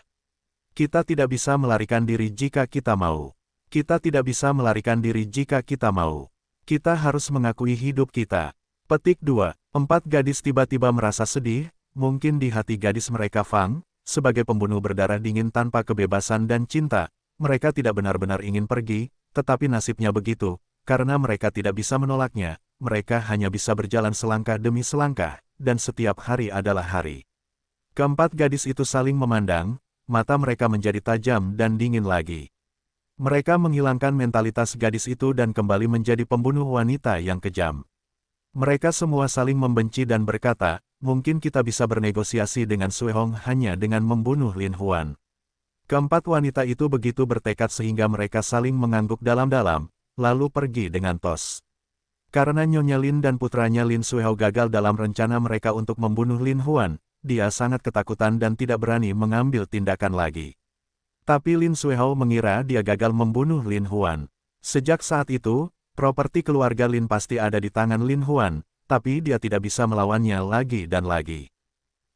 Kita tidak bisa melarikan diri jika kita mau. Kita tidak bisa melarikan diri jika kita mau. Kita harus mengakui hidup kita. Petik 2. 4 gadis tiba-tiba merasa sedih, mungkin di hati gadis mereka Fang, sebagai pembunuh berdarah dingin tanpa kebebasan dan cinta. Mereka tidak benar-benar ingin pergi, tetapi nasibnya begitu, karena mereka tidak bisa menolaknya. Mereka hanya bisa berjalan selangkah demi selangkah, dan setiap hari adalah hari. Keempat gadis itu saling memandang, mata mereka menjadi tajam dan dingin lagi. Mereka menghilangkan mentalitas gadis itu dan kembali menjadi pembunuh wanita yang kejam. Mereka semua saling membenci dan berkata, mungkin kita bisa bernegosiasi dengan Sue Hong hanya dengan membunuh Lin Huan. Keempat wanita itu begitu bertekad sehingga mereka saling mengangguk dalam-dalam, lalu pergi dengan tos. Karena Nyonya Lin dan putranya Lin Suehao gagal dalam rencana mereka untuk membunuh Lin Huan, dia sangat ketakutan dan tidak berani mengambil tindakan lagi. Tapi Lin Suehao mengira dia gagal membunuh Lin Huan. Sejak saat itu, properti keluarga Lin pasti ada di tangan Lin Huan, tapi dia tidak bisa melawannya lagi dan lagi.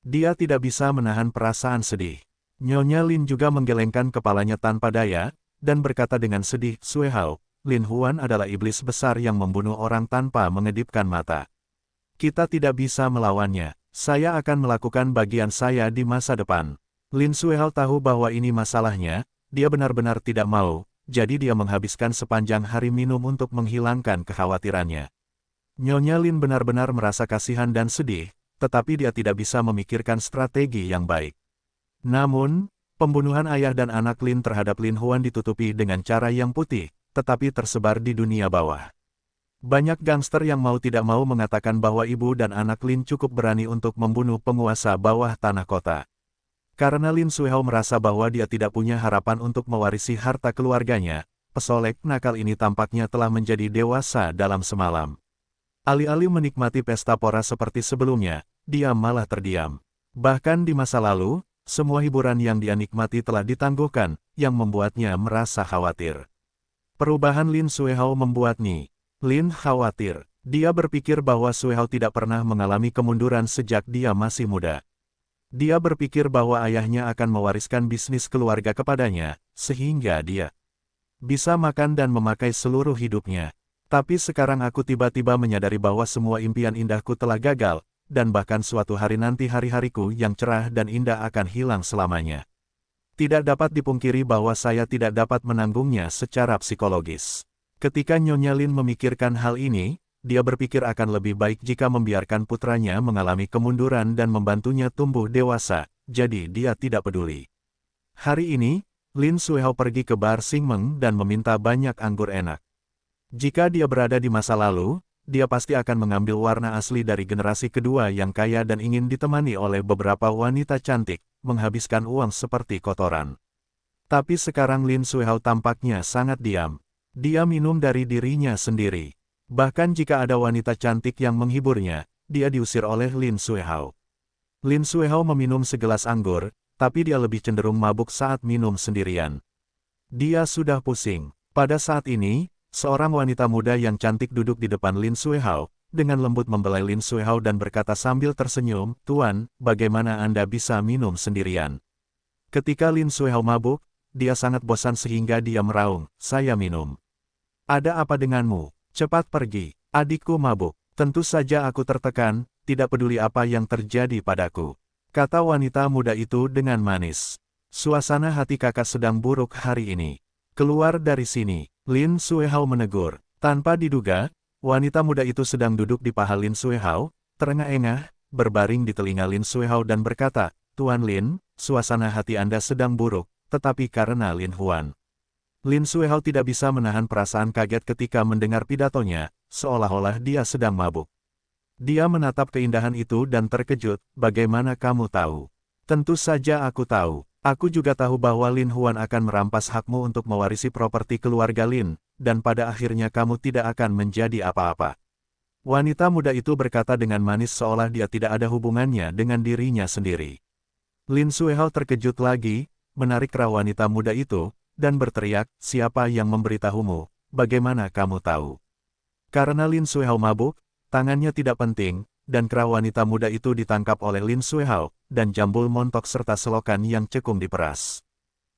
Dia tidak bisa menahan perasaan sedih. Nyonya Lin juga menggelengkan kepalanya tanpa daya, dan berkata dengan sedih, Suehao, Lin Huan adalah iblis besar yang membunuh orang tanpa mengedipkan mata. Kita tidak bisa melawannya. Saya akan melakukan bagian saya di masa depan. Lin Suehao tahu bahwa ini masalahnya, dia benar-benar tidak mau, jadi dia menghabiskan sepanjang hari minum untuk menghilangkan kekhawatirannya. Nyonya Lin benar-benar merasa kasihan dan sedih, tetapi dia tidak bisa memikirkan strategi yang baik. Namun, pembunuhan ayah dan anak Lin terhadap Lin Huan ditutupi dengan cara yang putih, tetapi tersebar di dunia bawah. Banyak gangster yang mau tidak mau mengatakan bahwa ibu dan anak Lin cukup berani untuk membunuh penguasa bawah tanah kota. Karena Lin Suehao merasa bahwa dia tidak punya harapan untuk mewarisi harta keluarganya, pesolek nakal ini tampaknya telah menjadi dewasa dalam semalam. Alih-alih menikmati pesta pora seperti sebelumnya, dia malah terdiam. Bahkan di masa lalu, semua hiburan yang dia nikmati telah ditangguhkan, yang membuatnya merasa khawatir. Perubahan Lin Suehao membuat Lin khawatir. Dia berpikir bahwa Suehao tidak pernah mengalami kemunduran sejak dia masih muda. Dia berpikir bahwa ayahnya akan mewariskan bisnis keluarga kepadanya, sehingga dia bisa makan dan memakai seluruh hidupnya. Tapi sekarang aku tiba-tiba menyadari bahwa semua impian indahku telah gagal, dan bahkan suatu hari nanti hari-hariku yang cerah dan indah akan hilang selamanya. Tidak dapat dipungkiri bahwa saya tidak dapat menanggungnya secara psikologis. Ketika Nyonya Lin memikirkan hal ini, dia berpikir akan lebih baik jika membiarkan putranya mengalami kemunduran dan membantunya tumbuh dewasa, jadi dia tidak peduli. Hari ini, Lin Suehao pergi ke bar Xingmeng dan meminta banyak anggur enak. Jika dia berada di masa lalu, dia pasti akan mengambil warna asli dari generasi kedua yang kaya dan ingin ditemani oleh beberapa wanita cantik, menghabiskan uang seperti kotoran. Tapi sekarang Lin Suehao tampaknya sangat diam. Dia minum dari dirinya sendiri. Bahkan jika ada wanita cantik yang menghiburnya, dia diusir oleh Lin Suehao. Lin Suehao meminum segelas anggur, tapi dia lebih cenderung mabuk saat minum sendirian. Dia sudah pusing. Pada saat ini, seorang wanita muda yang cantik duduk di depan Lin Suehao, dengan lembut membelai Lin Suehao dan berkata sambil tersenyum, Tuan, bagaimana Anda bisa minum sendirian? Ketika Lin Suehao mabuk, dia sangat bosan sehingga dia meraung, saya minum. Ada apa denganmu? Cepat pergi, adikku mabuk. Tentu saja aku tertekan, tidak peduli apa yang terjadi padaku. Kata wanita muda itu dengan manis. Suasana hati kakak sedang buruk hari ini. Keluar dari sini, Lin Suehao menegur. Tanpa diduga, wanita muda itu sedang duduk di paha Lin Suehao, terengah-engah, berbaring di telinga Lin Suehao dan berkata, Tuan Lin, suasana hati Anda sedang buruk, tetapi karena Lin Huan. Lin Suehao tidak bisa menahan perasaan kaget ketika mendengar pidatonya, seolah-olah dia sedang mabuk. Dia menatap keindahan itu dan terkejut, bagaimana kamu tahu? Tentu saja aku tahu. Aku juga tahu bahwa Lin Huan akan merampas hakmu untuk mewarisi properti keluarga Lin, dan pada akhirnya kamu tidak akan menjadi apa-apa. Wanita muda itu berkata dengan manis seolah dia tidak ada hubungannya dengan dirinya sendiri. Lin Suehao terkejut lagi, menarik rah wanita muda itu, dan berteriak, siapa yang memberitahumu, bagaimana kamu tahu? Karena Lin Suehao mabuk, tangannya tidak penting, dan kera wanita muda itu ditangkap oleh Lin Suehao, dan jambul montok serta selokan yang cekung diperas.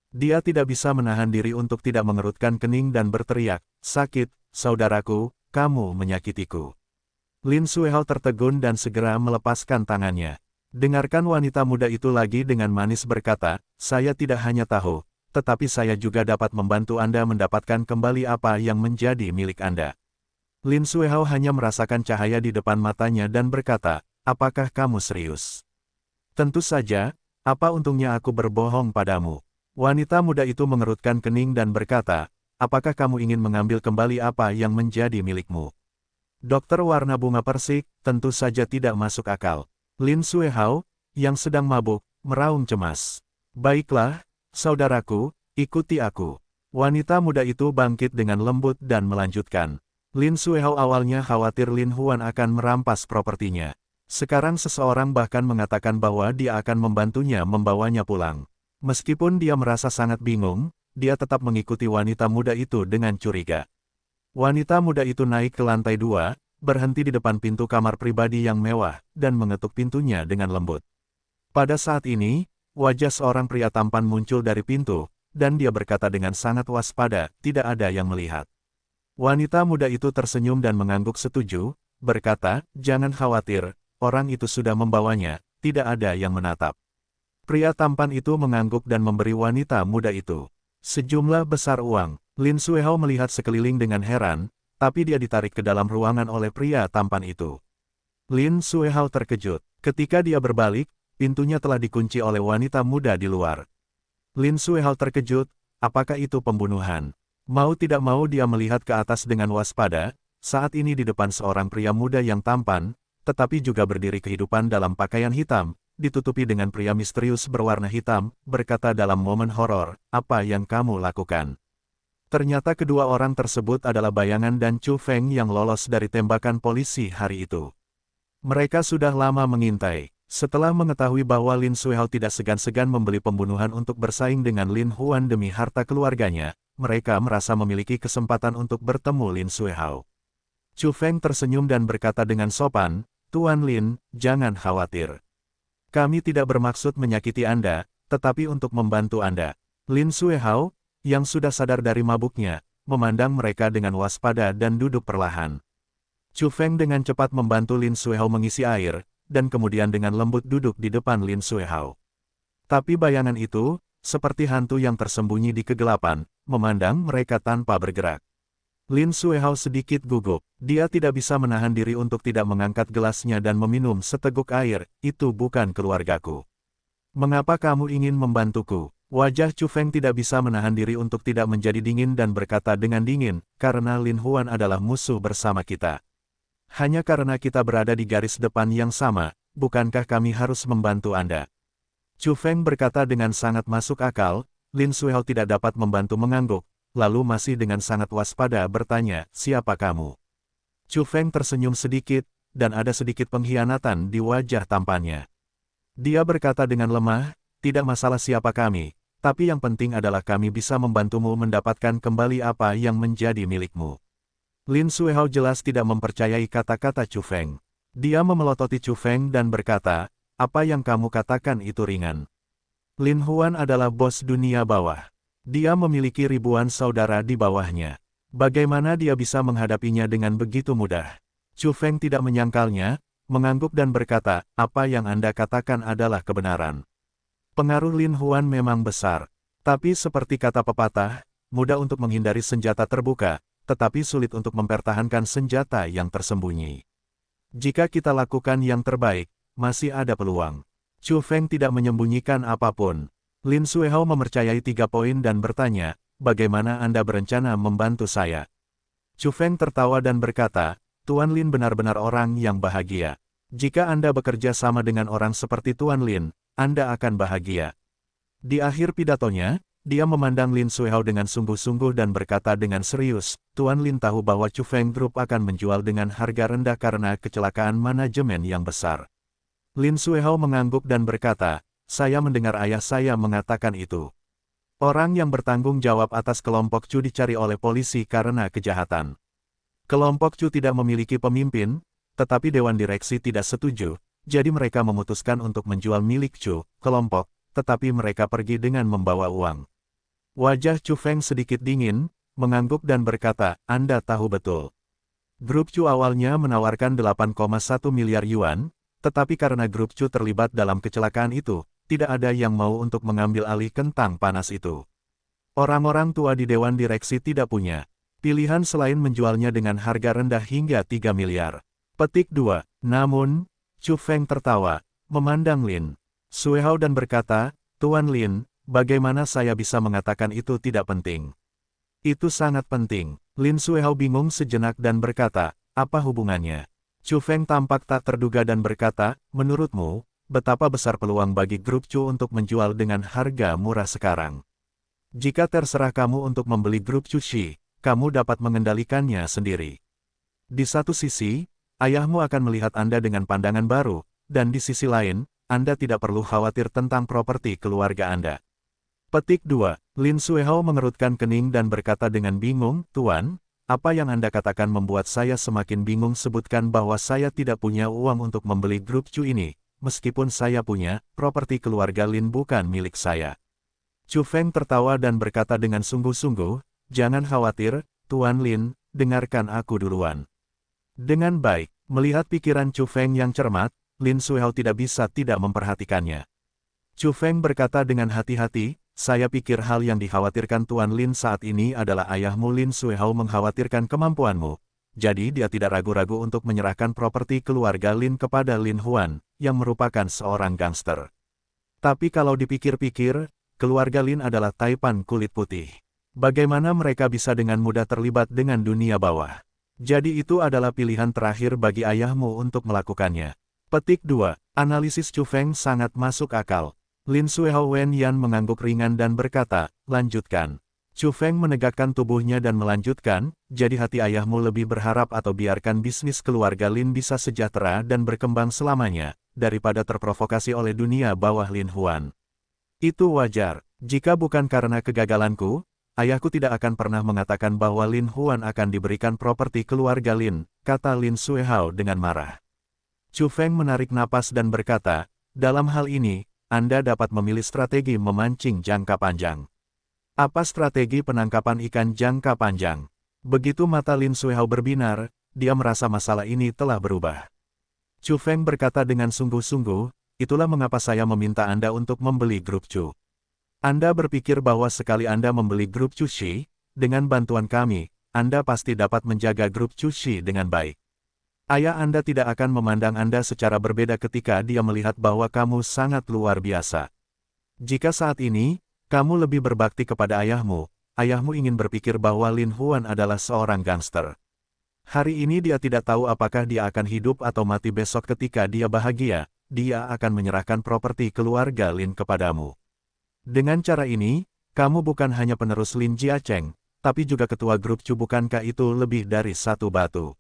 Dia tidak bisa menahan diri untuk tidak mengerutkan kening dan berteriak, "Sakit, saudaraku, kamu menyakitiku." Lin Suehao tertegun dan segera melepaskan tangannya. Dengarkan wanita muda itu lagi dengan manis berkata, "Saya tidak hanya tahu, tetapi saya juga dapat membantu Anda mendapatkan kembali apa yang menjadi milik Anda." Lin Suehao hanya merasakan cahaya di depan matanya dan berkata, "Apakah kamu serius?" "Tentu saja, apa untungnya aku berbohong padamu?" Wanita muda itu mengerutkan kening dan berkata, "Apakah kamu ingin mengambil kembali apa yang menjadi milikmu?" Dokter warna bunga persik, tentu saja tidak masuk akal. Lin Suehao, yang sedang mabuk, meraung cemas. "Baiklah, saudaraku, ikuti aku." Wanita muda itu bangkit dengan lembut dan melanjutkan. Lin Suehao awalnya khawatir Lin Huan akan merampas propertinya. Sekarang seseorang bahkan mengatakan bahwa dia akan membantunya membawanya pulang. Meskipun dia merasa sangat bingung, dia tetap mengikuti wanita muda itu dengan curiga. Wanita muda itu naik ke lantai 2, berhenti di depan pintu kamar pribadi yang mewah, dan mengetuk pintunya dengan lembut. Pada saat ini, wajah seorang pria tampan muncul dari pintu, dan dia berkata dengan sangat waspada, "Tidak ada yang melihat." Wanita muda itu tersenyum dan mengangguk setuju, berkata, "Jangan khawatir, orang itu sudah membawanya, tidak ada yang menatap." Pria tampan itu mengangguk dan memberi wanita muda itu sejumlah besar uang. Lin Suehao melihat sekeliling dengan heran, tapi dia ditarik ke dalam ruangan oleh pria tampan itu. Lin Suehao terkejut. Ketika dia berbalik, pintunya telah dikunci oleh wanita muda di luar. Lin Suehao terkejut, apakah itu pembunuhan? Mau tidak mau dia melihat ke atas dengan waspada, saat ini di depan seorang pria muda yang tampan, tetapi juga berdiri kehidupan dalam pakaian hitam, ditutupi dengan pria misterius berwarna hitam, berkata dalam momen horor, "Apa yang kamu lakukan?" Ternyata kedua orang tersebut adalah bayangan dan Chu Feng yang lolos dari tembakan polisi hari itu. Mereka sudah lama mengintai. Setelah mengetahui bahwa Lin Suehao tidak segan-segan membeli pembunuhan untuk bersaing dengan Lin Huan demi harta keluarganya, mereka merasa memiliki kesempatan untuk bertemu Lin Suehao. Chu Feng tersenyum dan berkata dengan sopan, "Tuan Lin, jangan khawatir. Kami tidak bermaksud menyakiti Anda, tetapi untuk membantu Anda." Lin Suehao, yang sudah sadar dari mabuknya, memandang mereka dengan waspada dan duduk perlahan. Chu Feng dengan cepat membantu Lin Suehao mengisi air, dan kemudian dengan lembut duduk di depan Lin Suehao. Tapi bayangan itu, seperti hantu yang tersembunyi di kegelapan, memandang mereka tanpa bergerak. Lin Suehao sedikit gugup. Dia tidak bisa menahan diri untuk tidak mengangkat gelasnya dan meminum seteguk air. "Itu bukan keluargaku. Mengapa kamu ingin membantuku?" Wajah Chu Feng tidak bisa menahan diri untuk tidak menjadi dingin dan berkata dengan dingin, "Karena Lin Huan adalah musuh bersama kita. Hanya karena kita berada di garis depan yang sama, bukankah kami harus membantu Anda?" Chu Feng berkata dengan sangat masuk akal. Lin Suehao tidak dapat membantu mengangguk, lalu masih dengan sangat waspada bertanya, "Siapa kamu?" Chu Feng tersenyum sedikit, dan ada sedikit pengkhianatan di wajah tampannya. Dia berkata dengan lemah, "Tidak masalah siapa kami, tapi yang penting adalah kami bisa membantumu mendapatkan kembali apa yang menjadi milikmu." Lin Suehao jelas tidak mempercayai kata-kata Chu Feng. Dia memelototi Chu Feng dan berkata, "Apa yang kamu katakan itu ringan. Lin Huan adalah bos dunia bawah. Dia memiliki ribuan saudara di bawahnya. Bagaimana dia bisa menghadapinya dengan begitu mudah?" Chu Feng tidak menyangkalnya, mengangguk dan berkata, "Apa yang Anda katakan adalah kebenaran. Pengaruh Lin Huan memang besar. Tapi seperti kata pepatah, mudah untuk menghindari senjata terbuka, tetapi sulit untuk mempertahankan senjata yang tersembunyi. Jika kita lakukan yang terbaik, masih ada peluang." Chu Feng tidak menyembunyikan apapun. Lin Suehao mempercayai 3 poin dan bertanya, "Bagaimana Anda berencana membantu saya?" Chu Feng tertawa dan berkata, "Tuan Lin benar-benar orang yang bahagia. Jika Anda bekerja sama dengan orang seperti Tuan Lin, Anda akan bahagia." Di akhir pidatonya, dia memandang Lin Suehao dengan sungguh-sungguh dan berkata dengan serius, "Tuan Lin tahu bahwa Chu Feng Group akan menjual dengan harga rendah karena kecelakaan manajemen yang besar." Lin Suehao mengangguk dan berkata, "Saya mendengar ayah saya mengatakan itu. Orang yang bertanggung jawab atas kelompok Chu dicari oleh polisi karena kejahatan. Kelompok Chu tidak memiliki pemimpin, tetapi dewan direksi tidak setuju, jadi mereka memutuskan untuk menjual milik Chu, kelompok, tetapi mereka pergi dengan membawa uang. Wajah Chu Feng sedikit dingin, mengangguk dan berkata, Anda tahu betul. Grup Chu awalnya menawarkan 8,1 miliar yuan, tetapi karena grup Chu terlibat dalam kecelakaan itu, tidak ada yang mau untuk mengambil alih kentang panas itu. Orang-orang tua di Dewan Direksi tidak punya pilihan selain menjualnya dengan harga rendah hingga 3 miliar. Petik 2. Namun, Chu Feng tertawa, memandang Lin Suihao dan berkata, Tuan Lin, bagaimana saya bisa mengatakan itu tidak penting? Itu sangat penting. Lin Suihao bingung sejenak dan berkata, apa hubungannya? Chu Feng tampak tak terduga dan berkata, menurutmu, betapa besar peluang bagi grup Chu untuk menjual dengan harga murah sekarang? Jika terserah kamu untuk membeli grup Chu Shi, kamu dapat mengendalikannya sendiri. Di satu sisi, ayahmu akan melihat Anda dengan pandangan baru, dan di sisi lain, Anda tidak perlu khawatir tentang properti keluarga Anda. Petik 2. Lin Suihao mengerutkan kening dan berkata dengan bingung, Tuan, apa yang Anda katakan membuat saya semakin bingung. Sebutkan bahwa saya tidak punya uang untuk membeli grup Chu ini, meskipun saya punya, properti keluarga Lin bukan milik saya. Chu Feng tertawa dan berkata dengan sungguh-sungguh, jangan khawatir, Tuan Lin, dengarkan aku duluan. Dengan baik, melihat pikiran Chu Feng yang cermat, Lin Suihao tidak bisa tidak memperhatikannya. Chu Feng berkata dengan hati-hati, saya pikir hal yang dikhawatirkan Tuan Lin saat ini adalah ayahmu. Lin Suihao mengkhawatirkan kemampuanmu, jadi dia tidak ragu-ragu untuk menyerahkan properti keluarga Lin kepada Lin Huan, yang merupakan seorang gangster. Tapi kalau dipikir-pikir, keluarga Lin adalah taipan kulit putih. Bagaimana mereka bisa dengan mudah terlibat dengan dunia bawah? Jadi itu adalah pilihan terakhir bagi ayahmu untuk melakukannya. Petik 2. Analisis Chu Feng sangat masuk akal. Lin Suihao Wen Yan mengangguk ringan dan berkata, lanjutkan. Chu Feng menegakkan tubuhnya dan melanjutkan, jadi hati ayahmu lebih berharap atau biarkan bisnis keluarga Lin bisa sejahtera dan berkembang selamanya, daripada terprovokasi oleh dunia bawah Lin Huan. Itu wajar. Jika bukan karena kegagalanku, ayahku tidak akan pernah mengatakan bahwa Lin Huan akan diberikan properti keluarga Lin, kata Lin Suihao dengan marah. Chu Feng menarik napas dan berkata, dalam hal ini, Anda dapat memilih strategi memancing jangka panjang. Apa strategi penangkapan ikan jangka panjang? Begitu mata Lin Suihao berbinar, dia merasa masalah ini telah berubah. Chu Feng berkata dengan sungguh-sungguh, itulah mengapa saya meminta Anda untuk membeli grup Chu. Anda berpikir bahwa sekali Anda membeli grup Chu Shi, dengan bantuan kami, Anda pasti dapat menjaga grup Chu Shi dengan baik. Ayah Anda tidak akan memandang Anda secara berbeda ketika dia melihat bahwa kamu sangat luar biasa. Jika saat ini, kamu lebih berbakti kepada ayahmu, ayahmu ingin berpikir bahwa Lin Huan adalah seorang gangster. Hari ini dia tidak tahu apakah dia akan hidup atau mati besok. Ketika dia bahagia, dia akan menyerahkan properti keluarga Lin kepadamu. Dengan cara ini, kamu bukan hanya penerus Lin Jiacheng, tapi juga ketua grup Chu. Bukankah itu lebih dari satu batu?